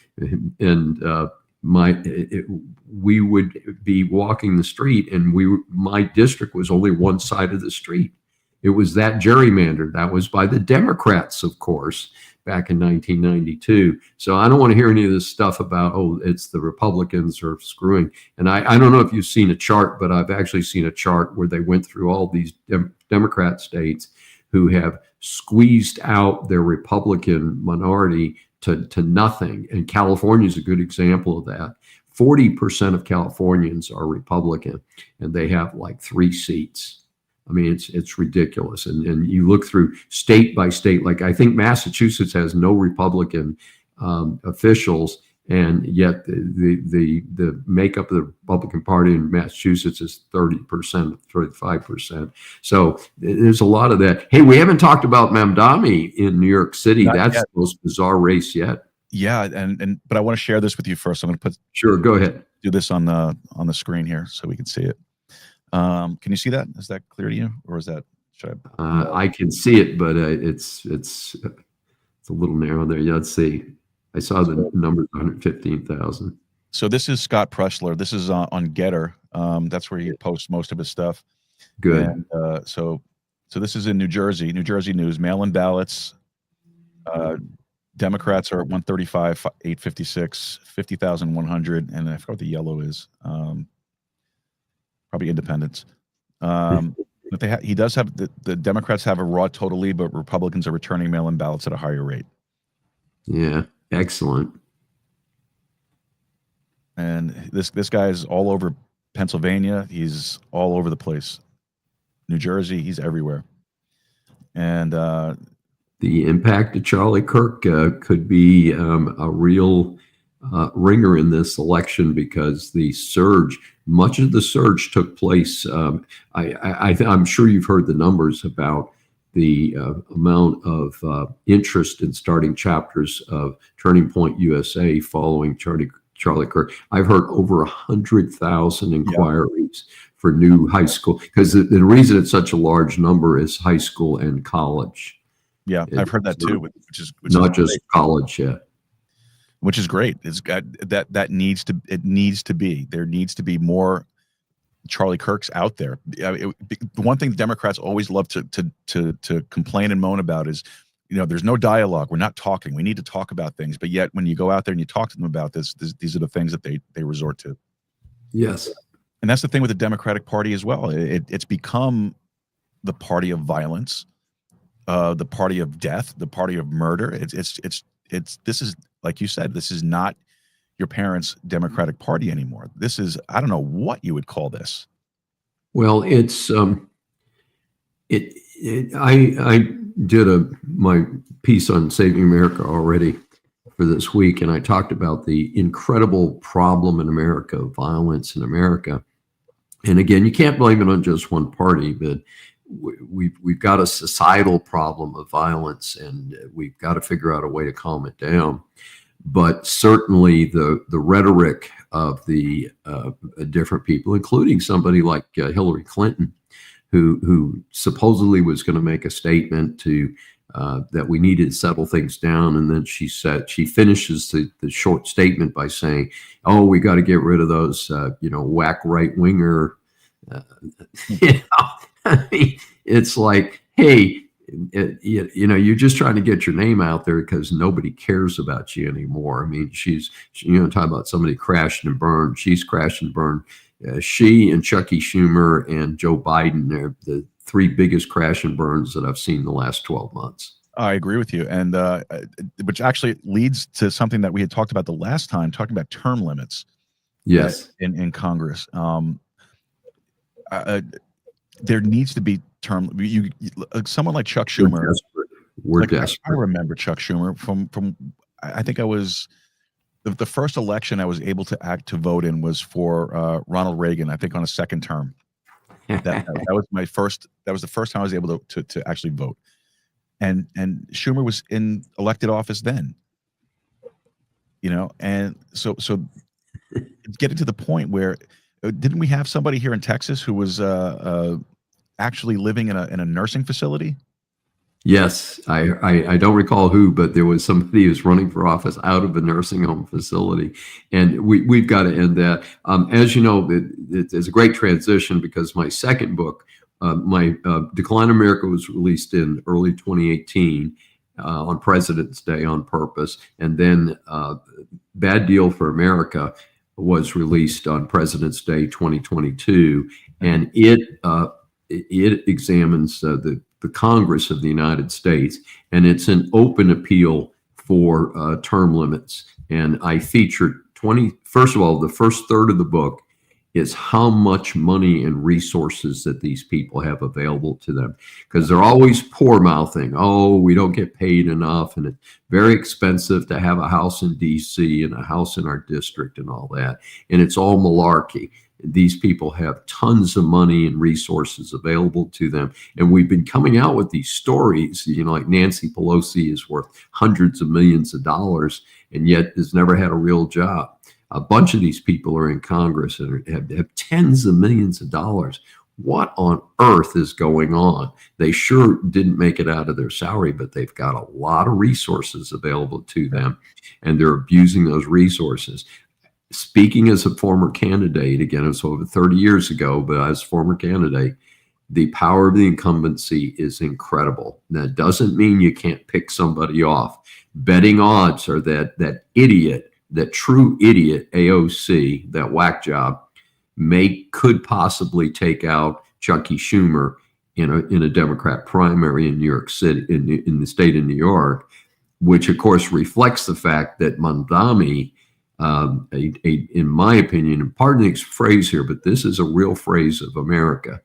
we would be walking the street, and my district was only one side of the street. It was that gerrymandered. That was by the Democrats, of course, back in 1992. So I don't want to hear any of this stuff about, oh, it's the Republicans are screwing. And I don't know if you've seen a chart, but I've actually seen a chart where they went through all these Democrat states who have squeezed out their Republican minority to nothing. And California is a good example of that. 40% of Californians are Republican, and they have like 3 seats. I mean, it's ridiculous. And you look through state by state, like I think Massachusetts has no Republican officials, and yet the makeup of the Republican Party in Massachusetts is 30%, 35%. So there's a lot of that. Hey, we haven't talked about Mamdani in New York City. That's the most bizarre race yet. Yeah, but I want to share this with you first. I'm going to Sure, go ahead. Do this on the screen here so we can see it. Can you see that? Is that clear to you, or is that? I can see it, but it's a little narrow there. Yeah, let's see. I saw the numbers 115,000. So this is Scott Pressler. This is on Getter. That's where he posts most of his stuff. Good. And, so this is in New Jersey. New Jersey news. Mail-in ballots. Democrats are at 135, 856, 50,100, and I forgot what the yellow is. Probably independents. But he does have the Democrats have a raw total lead, but Republicans are returning mail-in ballots at a higher rate. Yeah, excellent. And this guy is all over Pennsylvania. He's all over the place. New Jersey, he's everywhere. And the impact of Charlie Kirk could be a real ringer in this election, because much of the surge took place. I'm sure you've heard the numbers about the amount of interest in starting chapters of Turning Point USA following Charlie Kirk. I've heard over 100,000 inquiries for new high school, because the reason it's such a large number is high school and college. Yeah, I've heard that too, which is not just college yet. Which is great. It's that needs to be. There needs to be more Charlie Kirks out there. The one thing the Democrats always love to complain and moan about is, there's no dialogue. We're not talking. We need to talk about things. But yet, when you go out there and you talk to them about these are the things that they resort to. Yes, and that's the thing with the Democratic Party as well. It's become the party of violence, the party of death, the party of murder. This is, like you said, this is not your parents' Democratic Party anymore. This is, I don't know what you would call this. Well, it's I did my piece on Saving America already for this week, and I talked about the incredible problem in America, violence in America. And again, you can't blame it on just one party, but we've got a societal problem of violence, and we've got to figure out a way to calm it down. but certainly the rhetoric of the different people, including somebody like Hillary Clinton, who supposedly was going to make a statement to that we needed to settle things down, and then she finishes the short statement by saying, "Oh, we got to get rid of those whack right winger." I mean, it's like, hey, you're just trying to get your name out there because nobody cares about you anymore. I mean, talking about somebody crashed and burned. She's crashed and burned. She and Chucky Schumer and Joe Biden are the three biggest crash and burns that I've seen in the last 12 months. I agree with you. And which actually leads to something that we had talked about the last time, talking about term limits. Yes. In Congress. There needs to be term. Someone like Chuck Schumer. We're desperate. I remember Chuck Schumer from. I think I was the first election I was able to vote in was for Ronald Reagan. I think on a second term. That was my first. That was the first time I was able to actually vote. And Schumer was in elected office then. And so it's getting to the point where. Didn't we have somebody here in Texas who was actually living in a nursing facility? Yes, I don't recall who, but there was somebody who was running for office out of a nursing home facility, and we've got to end that. As you know, it's a great transition because my second book, my Decline of America, was released in early 2018 on President's Day on purpose, and then Bad Deal for America was released on President's Day 2022, and it examines the Congress of the United States, and it's an open appeal for term limits. And I feature first of all, the first third of the book is how much money and resources that these people have available to them, because they're always poor mouthing. Oh, we don't get paid enough, and it's very expensive to have a house in DC and a house in our district and all that. And it's all malarkey. These people have tons of money and resources available to them. And we've been coming out with these stories, like Nancy Pelosi is worth hundreds of millions of dollars and yet has never had a real job. A bunch of these people are in Congress and have tens of millions of dollars. What on earth is going on? They sure didn't make it out of their salary, but they've got a lot of resources available to them, and they're abusing those resources. Speaking as a former candidate, again, it was over 30 years ago, but as a former candidate, the power of the incumbency is incredible. That doesn't mean you can't pick somebody off. Betting odds are that idiot, that true idiot AOC, that whack job, could possibly take out Chucky Schumer in a Democrat primary in New York City, in the state of New York, which of course reflects the fact that Mamdani, in my opinion, and pardon the phrase here, but this is a real phrase of America.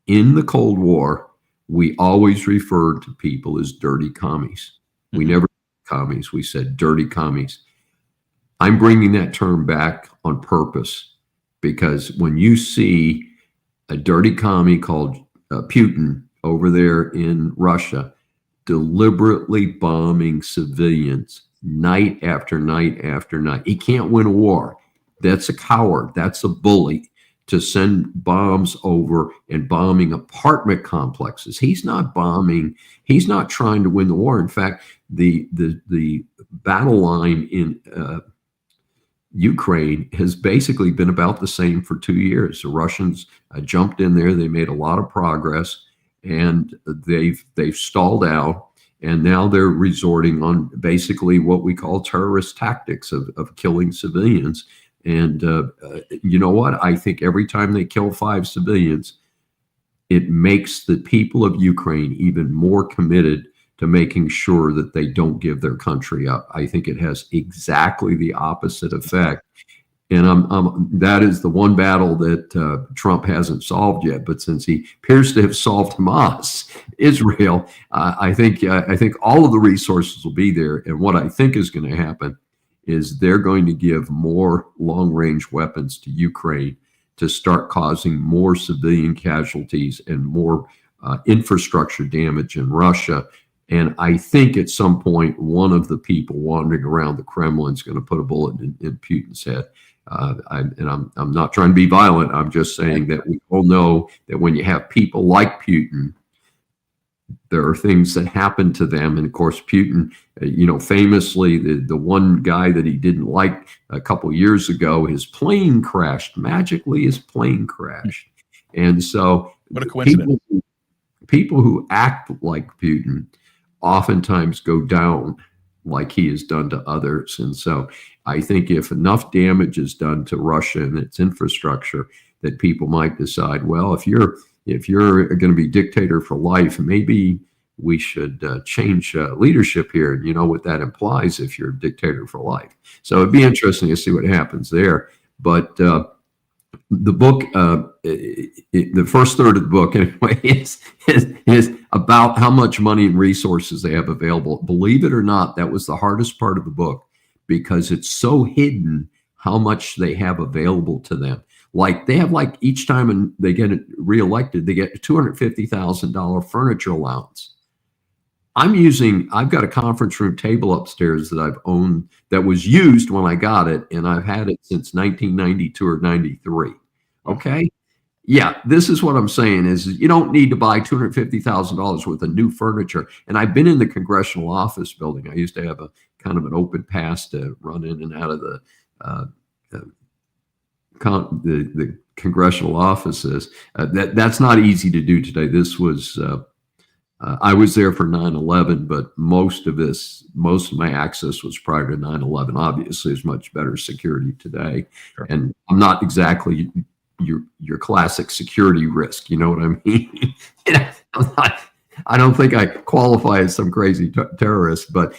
In the Cold War, we always referred to people as dirty commies. We never said commies, we said dirty commies. I'm bringing that term back on purpose because when you see a dirty commie called Putin over there in Russia deliberately bombing civilians night after night after night, he can't win a war. That's a coward. That's a bully to send bombs over and bombing apartment complexes. He's not bombing. He's not trying to win the war. In fact, the battle line in Ukraine has basically been about the same for 2 years. The Russians jumped in there. They made a lot of progress, and they've stalled out. And now they're resorting on basically what we call terrorist tactics of killing civilians. And you know what? I think every time they kill 5 civilians, it makes the people of Ukraine even more committed to making sure that they don't give their country up. I think it has exactly the opposite effect. And that is the one battle that Trump hasn't solved yet. But since he appears to have solved Hamas, Israel, I think all of the resources will be there. And what I think is going to happen is they're going to give more long-range weapons to Ukraine to start causing more civilian casualties and more infrastructure damage in Russia. And I think at some point, one of the people wandering around the Kremlin is going to put a bullet in Putin's head. I'm not trying to be violent. I'm just saying that we all know that when you have people like Putin, there are things that happen to them. And of course, Putin, famously, the one guy that he didn't like a couple years ago, his plane crashed. Magically, his plane crashed. And so what a coincidence. People who act like Putin oftentimes go down like he has done to others. And so I think if enough damage is done to Russia and its infrastructure, that people might decide, well, if you're going to be dictator for life, maybe we should change leadership here. And you know what that implies if you're a dictator for life. So it'd be interesting to see what happens there. But the book, the first third of the book anyway, is about how much money and resources they have available. Believe it or not, that was the hardest part of the book, because it's so hidden how much they have available to them. Like they have, like, each time they get reelected, they get a $250,000 furniture allowance. I've got a conference room table upstairs that I've owned that was used when I got it, and I've had it since 1992 or 93. Okay. Yeah. This is what I'm saying is you don't need to buy $250,000 worth of new furniture. And I've been in the congressional office building. I used to have a kind of an open pass to run in and out of the congressional offices. That's not easy to do today. This was, I was there for 9/11, but most of my access was prior to 9/11. Obviously, there's much better security today. Sure. And I'm not exactly your classic security risk. You know what I mean? I don't think I qualify as some crazy terrorist, but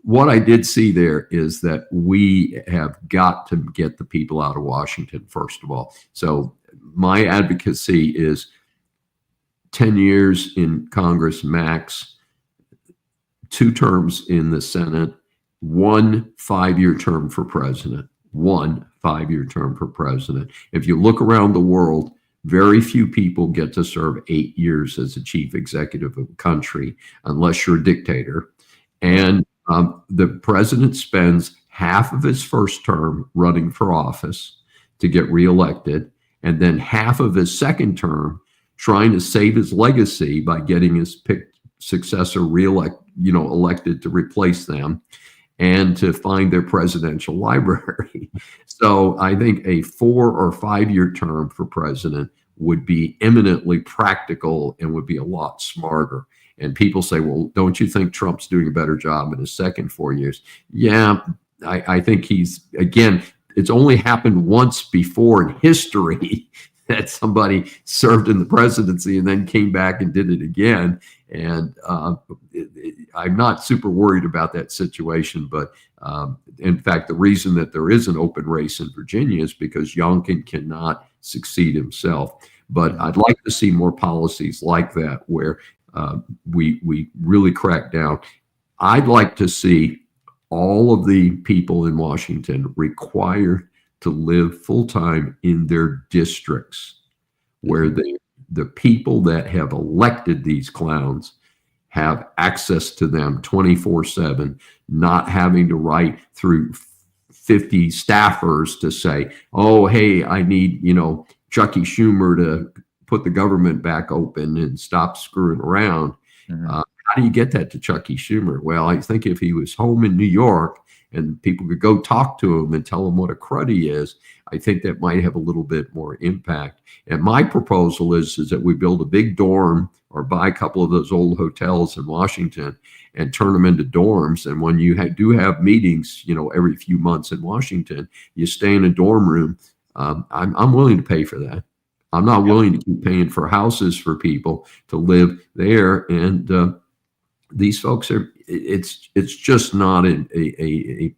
what I did see there is that we have got to get the people out of Washington, first of all. So my advocacy is 10 years in Congress max, 2 terms in the Senate, 1 5-year term for president, 1 5-year term for president. If you look around the world, very few people get to serve 8 years as a chief executive of a country, unless you're a dictator. And the president spends half of his first term running for office to get reelected, and then half of his second term trying to save his legacy by getting his picked successor elected to replace them and to find their presidential library. So I think a 4 or 5-year term for president would be eminently practical and would be a lot smarter. And people say, well, don't you think Trump's doing a better job in his second 4 years? Yeah, I think it's only happened once before in history that somebody served in the presidency and then came back and did it again. And I'm not super worried about that situation. But in fact, the reason that there is an open race in Virginia is because Youngkin cannot succeed himself. But I'd like to see more policies like that where we really crack down. I'd like to see all of the people in Washington required to live full-time in their districts, where the people that have elected these clowns have access to them 24/7, not having to write through 50 staffers to say, oh, hey, I need, Chucky Schumer to put the government back open and stop screwing around. Mm-hmm. How do you get that to Chucky Schumer? Well, I think if he was home in New York and people could go talk to him and tell him what a crud he is, I think that might have a little bit more impact. And my proposal is that we build a big dorm or buy a couple of those old hotels in Washington and turn them into dorms. And when you do have meetings, every few months in Washington, you stay in a dorm room. I'm willing to pay for that. I'm not willing to keep paying for houses for people to live there. And these folks it's just not a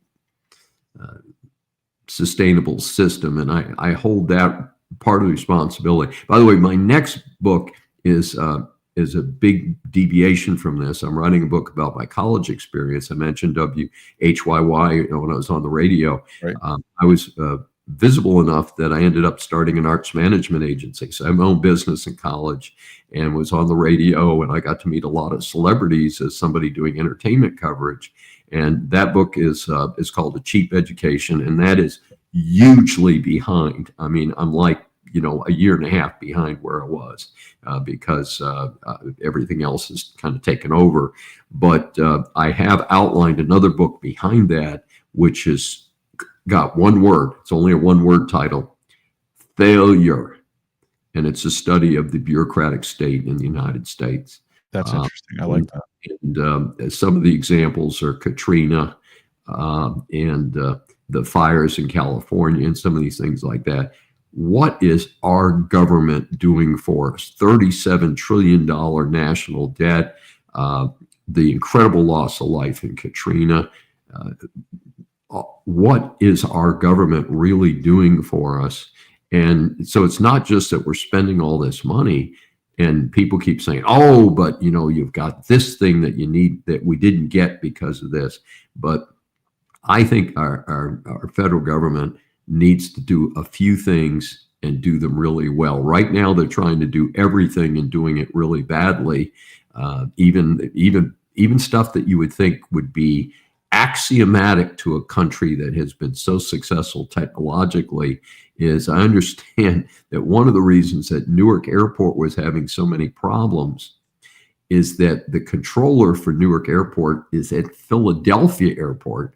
sustainable system. And I hold that part of the responsibility. By the way, my next book is a big deviation from this. I'm writing a book about my college experience. I mentioned WHYY when I was on the radio. Right. I was visible enough that I ended up starting an arts management agency. So I had my own business in college and was on the radio, and I got to meet a lot of celebrities as somebody doing entertainment coverage. And that book is called A Cheap Education, and that is hugely behind. I mean, I'm like, a year and a half behind where I was because everything else is kind of taken over. But I have outlined another book behind that, which has got one word. It's only a one-word title: Failure. And it's a study of the bureaucratic state in the United States. That's interesting. I like that. And some of the examples are Katrina and the fires in California and some of these things like that. What is our government doing for us? $37 trillion national debt, the incredible loss of life in Katrina. What is our government really doing for us? And so it's not just that we're spending all this money and people keep saying, oh, but you've got this thing that you need that we didn't get because of this. But I think our federal government needs to do a few things and do them really well. Right now, they're trying to do everything and doing it really badly. Even stuff that you would think would be axiomatic to a country that has been so successful technologically is, I understand that one of the reasons that Newark Airport was having so many problems is that the controller for Newark Airport is at Philadelphia Airport.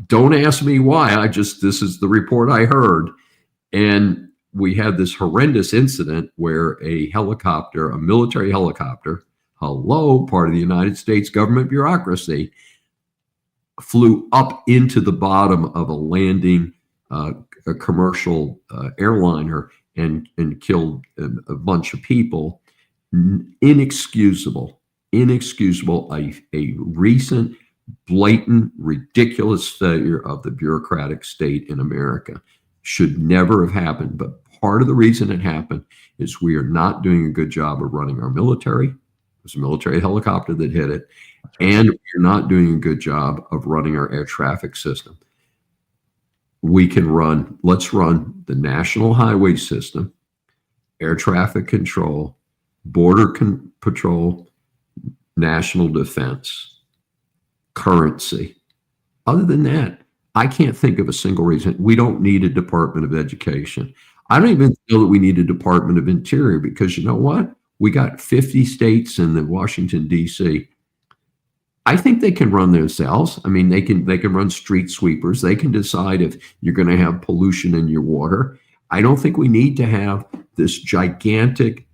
Don't ask me why. This is the report I heard. And we had this horrendous incident where a military helicopter, part of the United States government bureaucracy, flew up into the bottom of a landing, a commercial airliner and killed a bunch of people. Inexcusable. A recent, blatant, ridiculous failure of the bureaucratic state in America. Should never have happened. But part of the reason it happened is we are not doing a good job of running our military. It was a military helicopter that hit it. And we're not doing a good job of running our air traffic system. Let's run the national highway system, air traffic control, border patrol, national defense, currency. Other than that, I can't think of a single reason. We don't need a Department of Education. I don't even feel that we need a Department of Interior, because you know what? We got 50 states in the Washington, D.C. I think they can run themselves. I mean, they can run street sweepers. They can decide if you're going to have pollution in your water. I don't think we need to have this gigantic,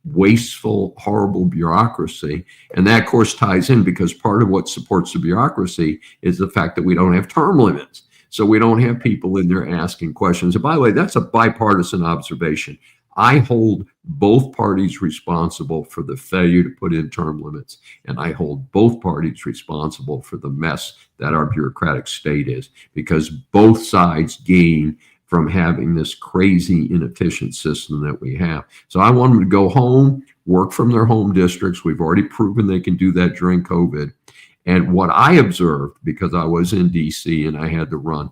wasteful, horrible bureaucracy. And that, of course, ties in because part of what supports the bureaucracy is the fact that we don't have term limits. So we don't have people in there asking questions. And by the way, that's a bipartisan observation. I hold both parties responsible for the failure to put in term limits, and I hold both parties responsible for the mess that our bureaucratic state is, because both sides gain from having this crazy, inefficient system that we have. So I want them to go home, work from their home districts. We've already proven they can do that during COVID. And what I observed, because I was in DC and I had the run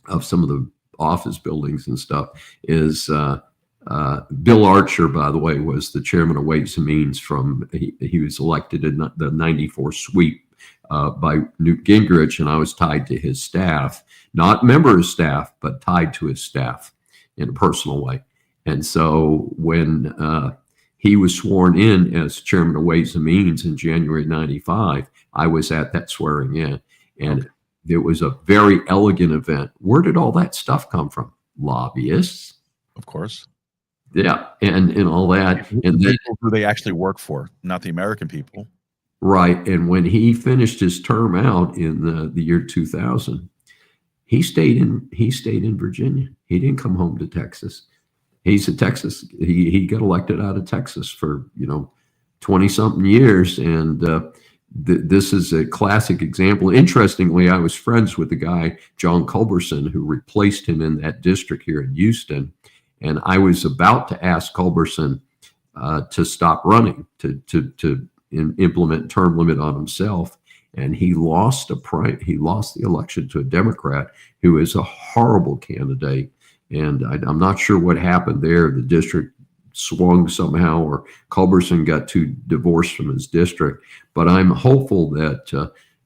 of some of the office buildings and stuff, is Bill Archer, by the way, was the chairman of Ways and Means he was elected in the 94 sweep by Newt Gingrich, and I was tied to his staff, not member of staff, but tied to his staff in a personal way. And so when he was sworn in as chairman of Ways and Means in January 95, I was at that swearing in, and it was a very elegant event. Where did all that stuff come from? Lobbyists. Of course. Yeah, and all that. And then, people who they actually work for, not the American people. Right. And when he finished his term out in the year 2000, he stayed in Virginia. He didn't come home to Texas. He's a Texas. He got elected out of Texas for 20-something years, and this is a classic example. Interestingly, I was friends with the guy John Culberson, who replaced him in that district here in Houston, and I was about to ask Culberson to stop running, to implement term limit on himself. and he lost the election to a Democrat who is a horrible candidate. And I'm not sure what happened there. The district swung somehow, or Culberson got too divorced from his district. But I'm hopeful that,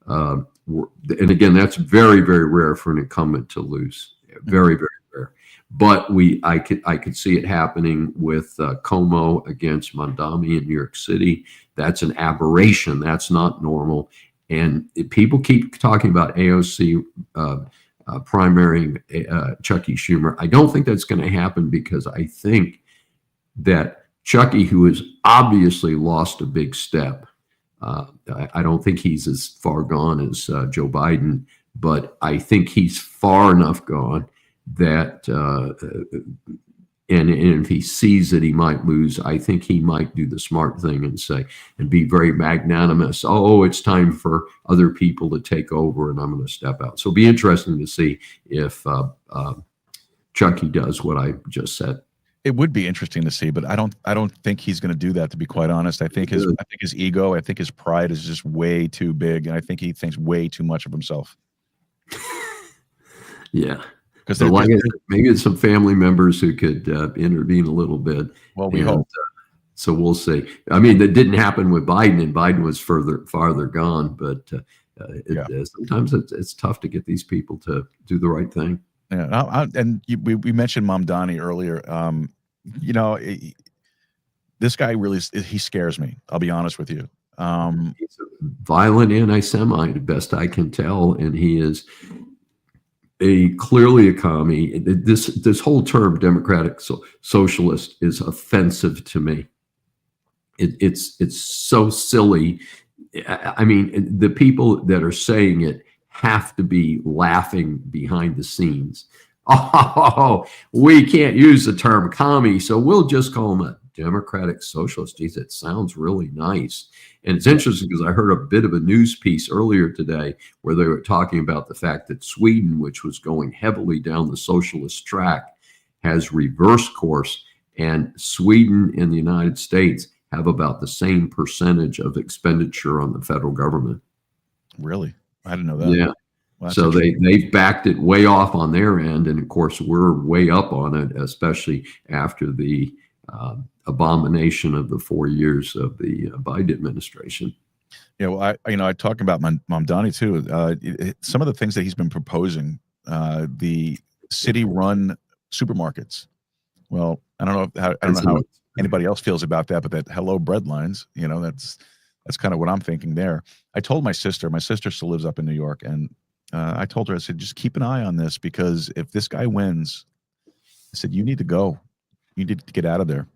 and again, that's very, very rare for an incumbent to lose. Very, very rare. But I could see it happening with Como against Mondami in New York City. That's an aberration. That's not normal. And people keep talking about AOC primarying Chucky Schumer. I don't think that's going to happen, because I think that Chucky, who has obviously lost a big step, I don't think he's as far gone as Joe Biden, but I think he's far enough gone that, and if he sees that he might lose, I think he might do the smart thing and be very magnanimous. Oh, it's time for other people to take over, and I'm going to step out. So it'll be interesting to see if Chucky does what I just said. It would be interesting to see, but I don't think he's going to do that, to be quite honest. I think his ego, I think his pride is just way too big, and I think he thinks way too much of himself. Yeah. Because maybe it's some family members who could intervene a little bit. Well, we hope. So we'll see. I mean, that didn't happen with Biden, and Biden was farther gone. But sometimes it's tough to get these people to do the right thing. Yeah, we mentioned Mamdani earlier. This guy really, he scares me. I'll be honest with you. He's a violent anti-Semite, best I can tell, and he is clearly a commie. This whole term democratic socialist is offensive to me. It's so silly. I mean, the people that are saying it have to be laughing behind the scenes. Oh, we can't use the term commie, so we'll just call him a democratic socialist. Geez, it sounds really nice. And it's interesting because I heard a bit of a news piece earlier today where they were talking about the fact that Sweden, which was going heavily down the socialist track, has reversed course, and Sweden and the United States have about the same percentage of expenditure on the federal government. Really? I didn't know that. Yeah. Well, so they've backed it way off on their end. And of course, we're way up on it, especially after the abomination of the 4 years of the Biden administration. Yeah, well, I talk about Mamdani too. Some of the things that he's been proposing, the city-run supermarkets. Well, I don't know how anybody else feels about that, but that hello bread lines, that's kind of what I'm thinking there. I told my sister still lives up in New York, and I told her, I said, just keep an eye on this, because if this guy wins, I said, you need to go. You need to get out of there.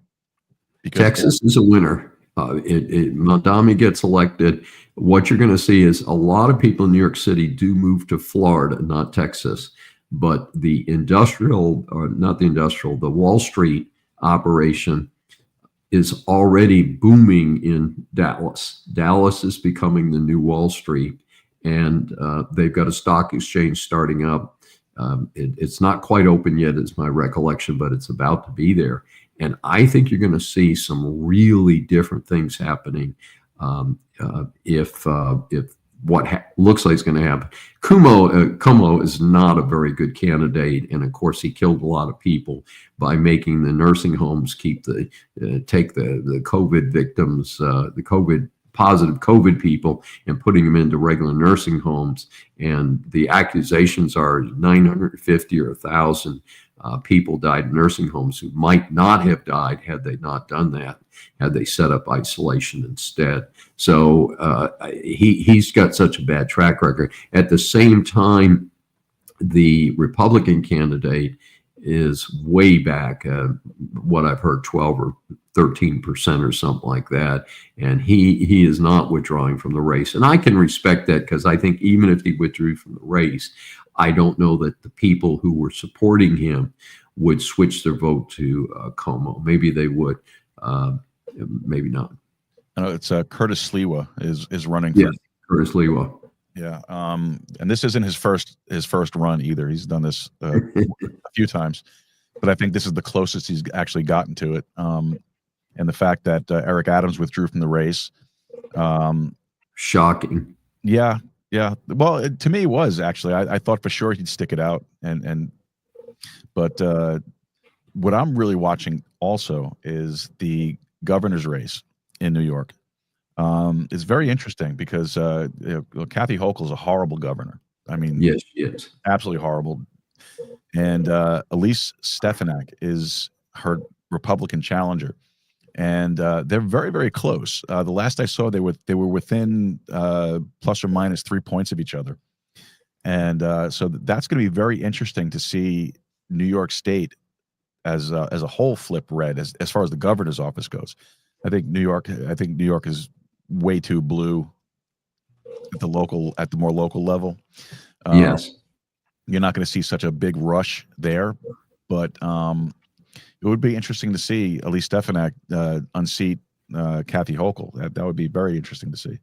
Because Texas is a winner. Mondami gets elected. What you're going to see is a lot of people in New York City do move to Florida, not Texas. But the Wall Street operation is already booming in Dallas. Dallas is becoming the new Wall Street, and they've got a stock exchange starting up. It's not quite open yet, is my recollection, but it's about to be there. And I think you're going to see some really different things happening if what looks like is going to happen. Como is not a very good candidate, and of course he killed a lot of people by making the nursing homes take the COVID victims, the COVID positive COVID people, and putting them into regular nursing homes. And the accusations are 950 or 1,000 people died in nursing homes who might not have died had they not done that, had they set up isolation instead. So he's got such a bad track record. At the same time, the Republican candidate is way back, what I've heard, 12 or 13% or something like that. And he is not withdrawing from the race. And I can respect that, because I think even if he withdrew from the race, I don't know that the people who were supporting him would switch their vote to Como. Maybe they would, maybe not. It's Curtis Sliwa is running. Yes, Curtis Sliwa. Yeah, and this isn't his first run either. He's done this a few times, but I think this is the closest he's actually gotten to it. And the fact that Eric Adams withdrew from the race, shocking. Yeah, yeah. Well, to me, it was actually. I thought for sure he'd stick it out, but what I'm really watching also is the governor's race in New York. It's very interesting because Kathy Hochul's a horrible governor. I mean, Yes, she is. absolutely horrible. And Elise Stefanik is her Republican challenger, and they're very, very close. The last I saw, they were within plus or minus 3 points of each other, and so that's going to be very interesting to see New York State as a whole flip red as far as the governor's office goes. I think New York is way too blue at the more local level. Yes. You're not going to see such a big rush there, but it would be interesting to see Elise Stefanik unseat Kathy Hochul. That would be very interesting to see.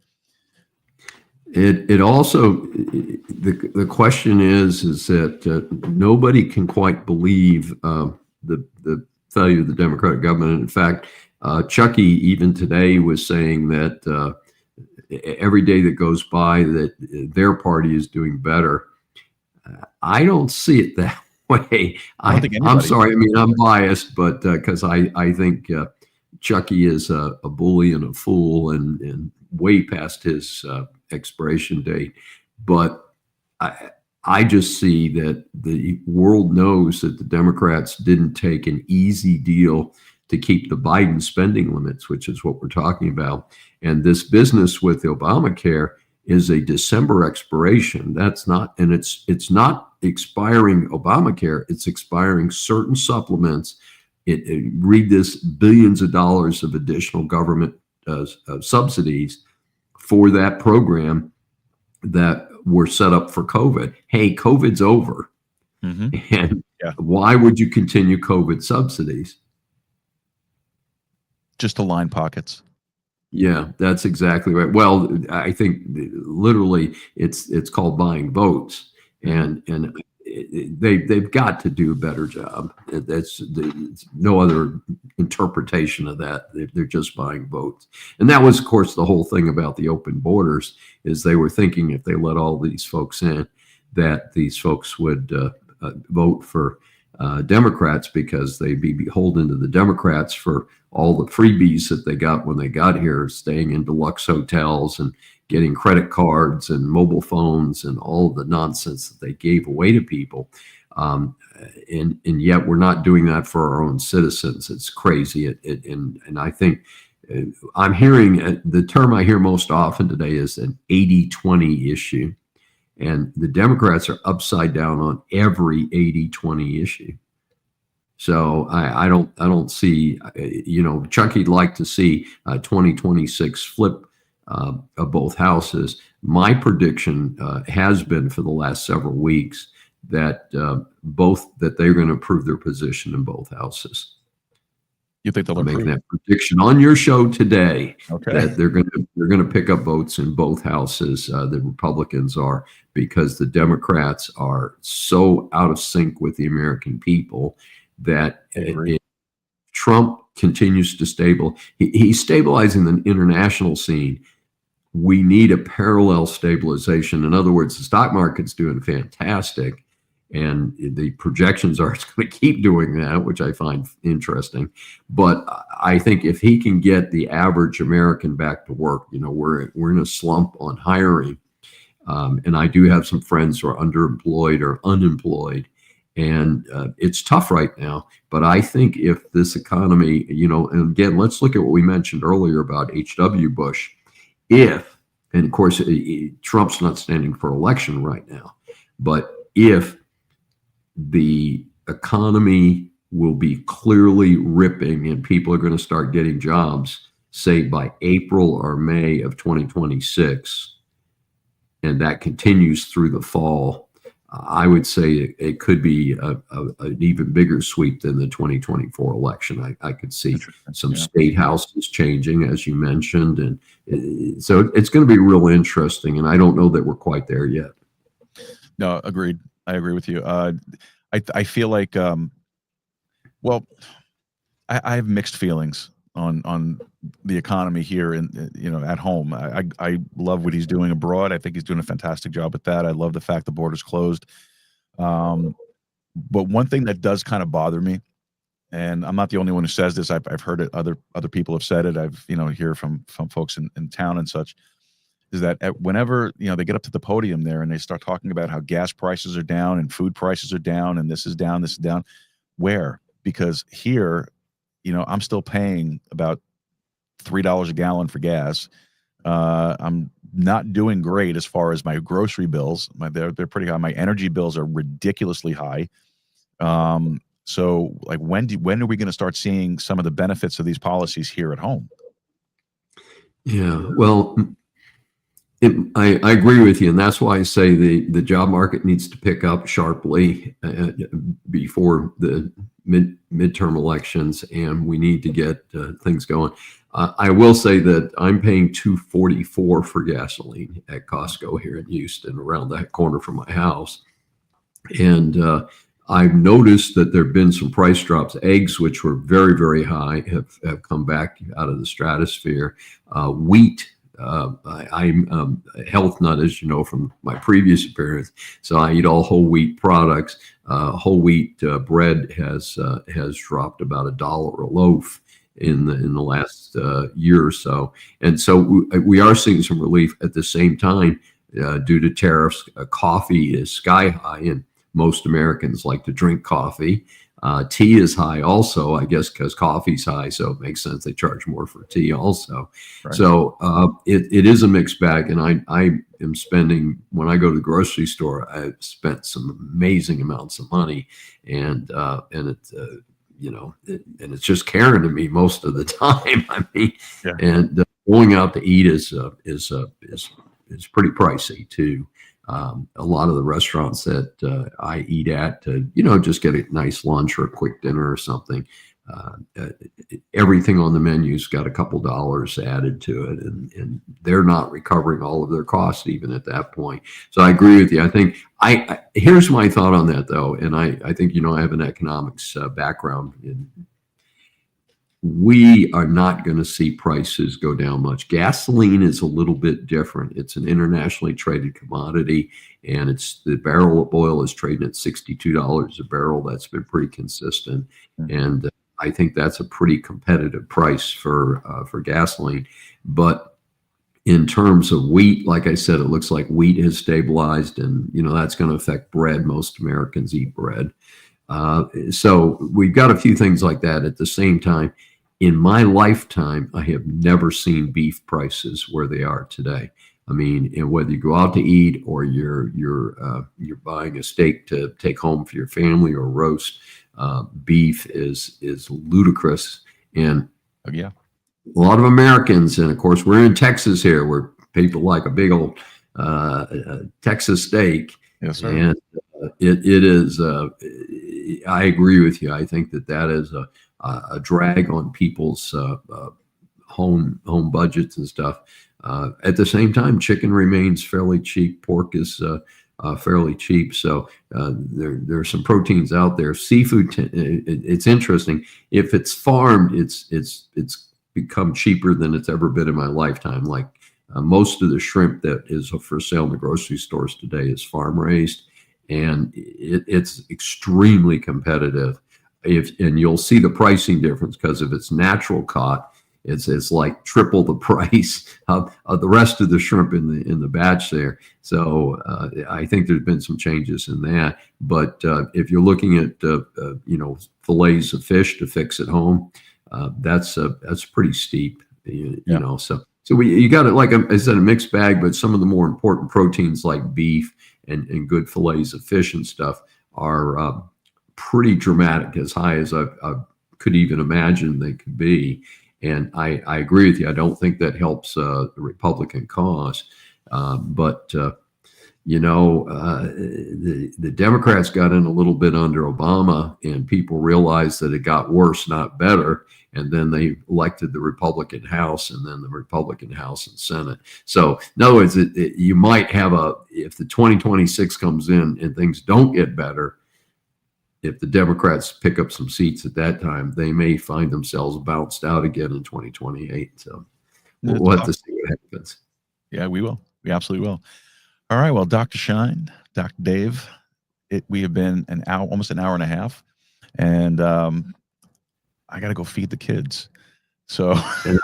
It also, the question is that nobody can quite believe the failure of the Democratic government. In fact, Chucky even today was saying that every day that goes by that their party is doing better. I don't see it that way. I'm sorry. I mean, I'm biased, but because I think Chucky is a bully and a fool and way past his expiration date. But I just see that the world knows that the Democrats didn't take an easy deal to keep the Biden spending limits, which is what we're talking about. And this business with Obamacare is a December expiration. That's not, and it's not expiring Obamacare, it's expiring certain supplements. Read this, billions of dollars of additional government subsidies for that program that were set up for COVID. Hey, COVID's over. Mm-hmm. And why would you continue COVID subsidies? Just to line pockets. Yeah, that's exactly right. Well, I think literally it's called buying votes, and they've got to do a better job. That's no other interpretation of that. They're just buying votes, and that was, of course, the whole thing about the open borders is they were thinking if they let all these folks in, that these folks would vote for Democrats because they'd be beholden to the Democrats for all the freebies that they got when they got here, staying in deluxe hotels and getting credit cards and mobile phones and all the nonsense that they gave away to people. And yet we're not doing that for our own citizens. It's crazy. And I think I'm hearing the term I hear most often today is an 80-20 issue. And the Democrats are upside down on every 80-20 issue. So I don't see, Chucky'd like to see 2026 flip of both houses. My prediction has been for the last several weeks that that they're going to improve their position in both houses. You think they'll make that prediction on your show today? Okay. That they're going to pick up votes in both houses. The Republicans are, because the Democrats are so out of sync with the American people that if Trump continues to he's stabilizing the international scene. We need a parallel stabilization. In other words, the stock market's doing fantastic, and the projections are it's going to keep doing that, which I find interesting. But I think if he can get the average American back to work, we're in a slump on hiring, and I do have some friends who are underemployed or unemployed. And it's tough right now, but I think if this economy, and again, let's look at what we mentioned earlier about H.W. Bush. And of course, Trump's not standing for election right now, but if the economy will be clearly ripping and people are going to start getting jobs, say by April or May of 2026, and that continues through the fall, I would say it could be an even bigger sweep than the 2024 election. I could see some state houses changing, as you mentioned. And so it's going to be real interesting. And I don't know that we're quite there yet. No, agreed. I agree with you. I feel like, I have mixed feelings on the economy here in, at home. I love what he's doing abroad. I think he's doing a fantastic job with that. I love the fact the border's closed. But one thing that does kind of bother me, and I'm not the only one who says this. I've heard it. Other people have said it. I've hear from folks in town and such, is that whenever they get up to the podium there and they start talking about how gas prices are down and food prices are down and this is down, where? Because here, I'm still paying about $3 a gallon for gas. I'm not doing great as far as my grocery bills. They're pretty high. My energy bills are ridiculously high. So like when are we going to start seeing some of the benefits of these policies here at home? Yeah, well, I agree with you, and that's why I say the job market needs to pick up sharply before the midterm elections, and we need to get things going. I will say that I'm paying $2.44 for gasoline at Costco here in Houston, around that corner from my house, and I've noticed that there have been some price drops. Eggs, which were very, very high, have come back out of the stratosphere. Wheat. I'm a health nut, as you know from my previous appearance, so I eat all whole wheat products. Whole wheat bread has dropped about $1 a loaf in the last year or so, and so we are seeing some relief. At the same time, due to tariffs, coffee is sky high, and most Americans like to drink coffee. Tea is high also, I guess, because coffee's high, so it makes sense they charge more for tea also. Right. So it is a mixed bag, and I am spending, when I go to the grocery store, I've spent some amazing amounts of money, and it's and it's just caring to me most of the time. I mean, yeah. And going out to eat is pretty pricey too. A lot of the restaurants that I eat at, just get a nice lunch or a quick dinner or something. Everything on the menu's got a couple dollars added to it, and they're not recovering all of their costs even at that point. So I agree with you. I think here's my thought on that though, and I think I have an economics background in. We are not going to see prices go down much. Gasoline is a little bit different. It's an internationally traded commodity, and the barrel of oil is trading at $62 a barrel. That's been pretty consistent, and I think that's a pretty competitive price for gasoline. But in terms of wheat, like I said, it looks like wheat has stabilized, and that's going to affect bread. Most Americans eat bread. So we've got a few things like that. At the same time, in my lifetime, I have never seen beef prices where they are today. I mean, and whether you go out to eat or you're buying a steak to take home for your family or roast, beef is ludicrous. And yeah, a lot of Americans, and of course we're in Texas here, where people like a big old Texas steak. Yes, sir. And it is. I agree with you. I think that is a drag on people's home budgets and stuff. At the same time, chicken remains fairly cheap. Pork is fairly cheap. So there's some proteins out there. Seafood, it's interesting. If it's farmed, it's become cheaper than it's ever been in my lifetime. Like most of the shrimp that is for sale in the grocery stores today is farm raised, and it's extremely competitive. And you'll see the pricing difference, because if it's natural caught, it's like triple the price of the rest of the shrimp in the batch there. So I think there's been some changes in that. But if you're looking at fillets of fish to fix at home, that's pretty steep. You know, so you got it, like I said, a mixed bag. But some of the more important proteins like beef and good fillets of fish and stuff are pretty dramatic, as high as I could even imagine they could be. And I agree with you. I don't think that helps the Republican cause. But the Democrats got in a little bit under Obama, and people realized that it got worse, not better. And then they elected the Republican House, and then the Republican House and Senate. So in other words, you might have if the 2026 comes in and things don't get better, if the Democrats pick up some seats at that time, they may find themselves bounced out again in 2028. So we'll have to see what happens. Yeah, we will. We absolutely will. All right. Well, Dr. Schein, Dr. Dave, we have been an hour, almost an hour and a half, and I got to go feed the kids. So and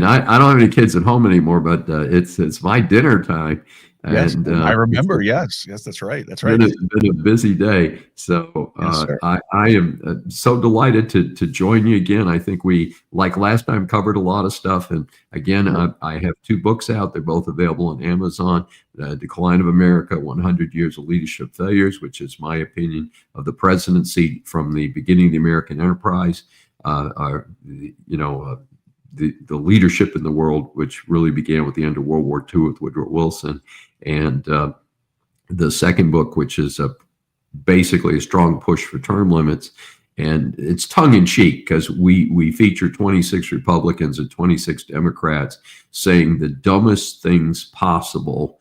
I don't have any kids at home anymore, but it's my dinner time. Yes, And I remember. Yes, that's right. That's right. It's been a busy day, so Yes, I am so delighted to join you again. I think we, like last time, covered a lot of stuff, and again, I have 2 books out. They're both available on Amazon. Decline of America: 100 Years of Leadership Failures, which is my opinion of the presidency from the beginning of the American enterprise. The leadership in the world, which really began with the end of World War II with Woodrow Wilson, and the second book, which is basically a strong push for term limits. And it's tongue in cheek because we feature 26 Republicans and 26 Democrats saying the dumbest things possible.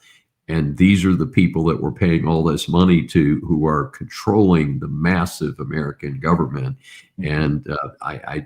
And these are the people that we're paying all this money to, who are controlling the massive American government. And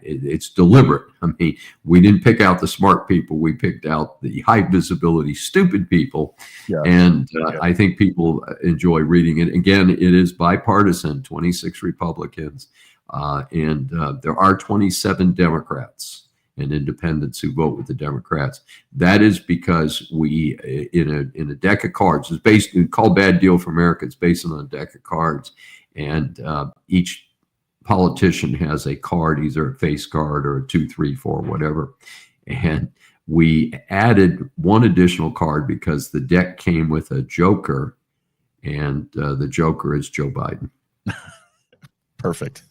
it's deliberate. I mean, we didn't pick out the smart people. We picked out the high visibility, stupid people. Yeah. And I think people enjoy reading it. Again, it is bipartisan, 26 Republicans. And there are 27 Democrats and independents who vote with the Democrats. That is because we, in a deck of cards, it's called Bad Deal for America. It's based on a deck of cards, and each politician has a card, either a face card or a 2, 3, 4, whatever. And we added one additional card because the deck came with a joker, and the joker is Joe Biden. Perfect.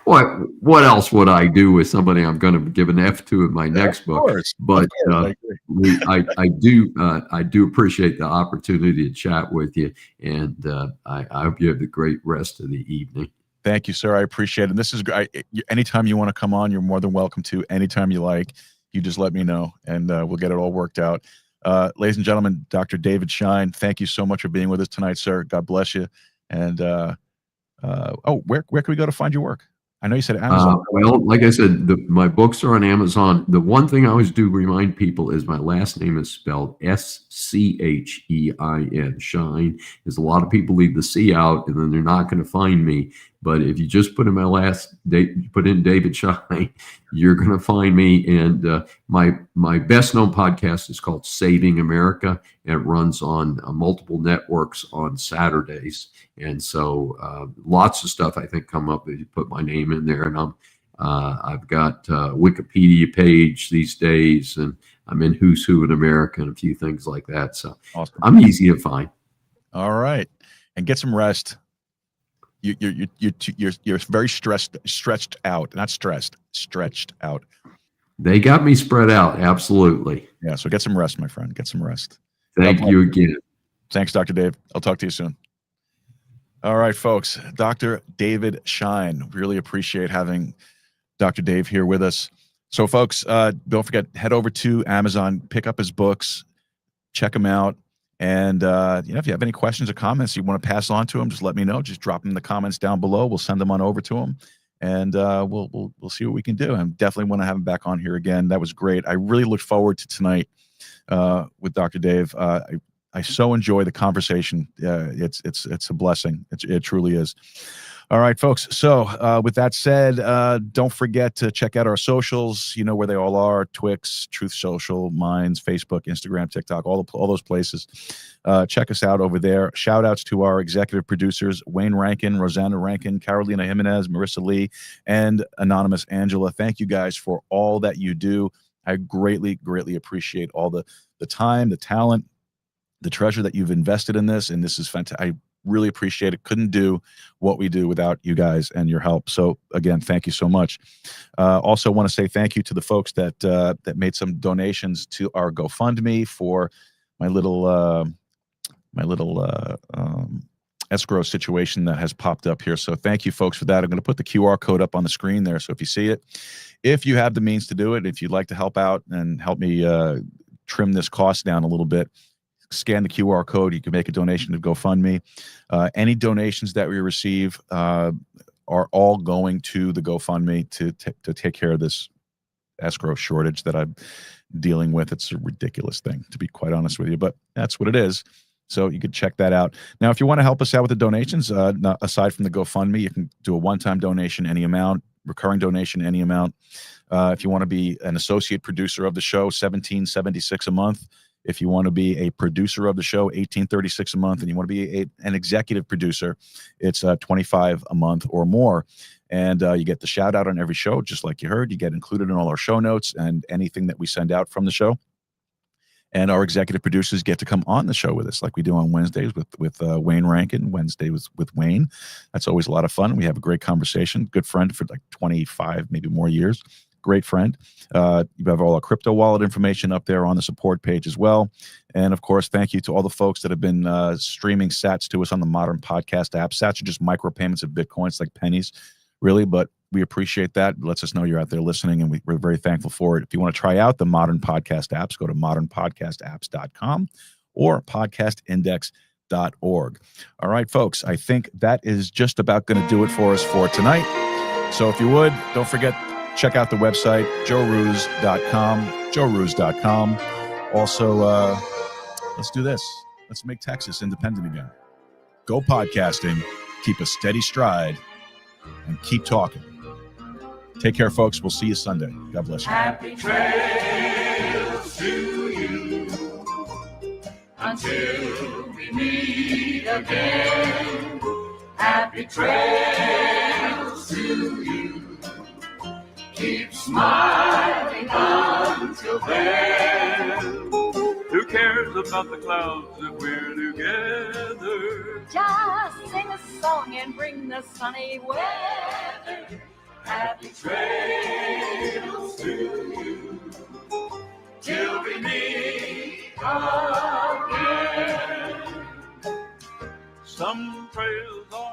What else would I do with somebody I'm going to give an F to in my next book? But I do appreciate the opportunity to chat with you, and I hope you have a great rest of the evening. Thank you, sir. I appreciate it. And this is anytime you want to come on, you're more than welcome to. Anytime you like, you just let me know, and we'll get it all worked out. Ladies and gentlemen, Dr. David Schein, thank you so much for being with us tonight, sir. God bless you. And where can we go to find your work? I know you said Amazon. Well, like I said, my books are on Amazon. The one thing I always do remind people is my last name is spelled Schein. Schein. Is a lot of people leave the C out, and then they're not going to find me. But if you just put in put in David Schein, you're going to find me. And my best known podcast is called Saving America, and it runs on multiple networks on Saturdays. And so lots of stuff I think come up if you put my name in there. And I've got a Wikipedia page these days, and I'm in Who's Who in America and a few things like that. So awesome. I'm easy to find. All right, and get some rest. You're very stretched out, not stressed, stretched out. They got me spread out. Absolutely. Yeah. So get some rest, my friend. Get some rest. Thank you again. Thanks, Dr. Dave. I'll talk to you soon. All right, folks. Dr. David Schein. Really appreciate having Dr. Dave here with us. So, folks, don't forget, head over to Amazon, pick up his books, check them out. And if you have any questions or comments you want to pass on to him, just let me know. Just drop them in the comments down below. We'll send them on over to him, and we'll see what we can do. And definitely want to have him back on here again. That was great. I really look forward to tonight with Dr. Dave. I so enjoy the conversation. It's a blessing. It truly is. All right, folks. So with that said, don't forget to check out our socials. You know where they all are: Twix, Truth Social, Minds, Facebook, Instagram, TikTok, all those places. Check us out over there. Shout outs to our executive producers, Wayne Rankin, Rosanna Rankin, Carolina Jimenez, Marissa Lee, and Anonymous Angela. Thank you guys for all that you do. I greatly, greatly appreciate all the time, the talent, the treasure that you've invested in this. And this is fantastic. I really appreciate it. Couldn't do what we do without you guys and your help. So again, thank you so much. Also want to say thank you to the folks that made some donations to our GoFundMe for my little escrow situation that has popped up here. So thank you folks for that. I'm going to put the QR code up on the screen there. So if you see it, if you have the means to do it, if you'd like to help out and help me trim this cost down a little bit, scan the QR code. You can make a donation to GoFundMe. Any donations that we receive are all going to the GoFundMe to take care of this escrow shortage that I'm dealing with. It's a ridiculous thing, to be quite honest with you, but that's what it is. So you could check that out. Now, if you want to help us out with the donations, aside from the GoFundMe, you can do a one-time donation, any amount, recurring donation, any amount. If you want to be an associate producer of the show, $17.76 a month. If you want to be a producer of the show, $18.36 a month, and you want to be an executive producer, it's $25 a month or more. And you get the shout out on every show, just like you heard. You get included in all our show notes and anything that we send out from the show. And our executive producers get to come on the show with us, like we do on Wednesdays with Wayne Rankin. Wednesday with Wayne. That's always a lot of fun. We have a great conversation. Good friend for like 25, maybe more years. Great friend. You have all our crypto wallet information up there on the support page as well. And of course, thank you to all the folks that have been streaming sats to us on the modern podcast app. Sats are just micropayments of Bitcoin. It's like pennies, really, but we appreciate that. It lets us know you're out there listening, and we're very thankful for it. If you want to try out the modern podcast apps, go to modernpodcastapps.com or podcastindex.org. All right, folks, I think that is just about going to do it for us for tonight. So if you would, don't forget, check out the website, joeroos.com. Also, let's do this. Let's make Texas independent again. Go podcasting, keep a steady stride, and keep talking. Take care, folks. We'll see you Sunday. God bless you. Happy trails to you until we meet again. Happy trails to you. Keep smiling until then. Who cares about the clouds if we're together? Just sing a song and bring the sunny weather. Happy trails to you till we meet again. Some trails are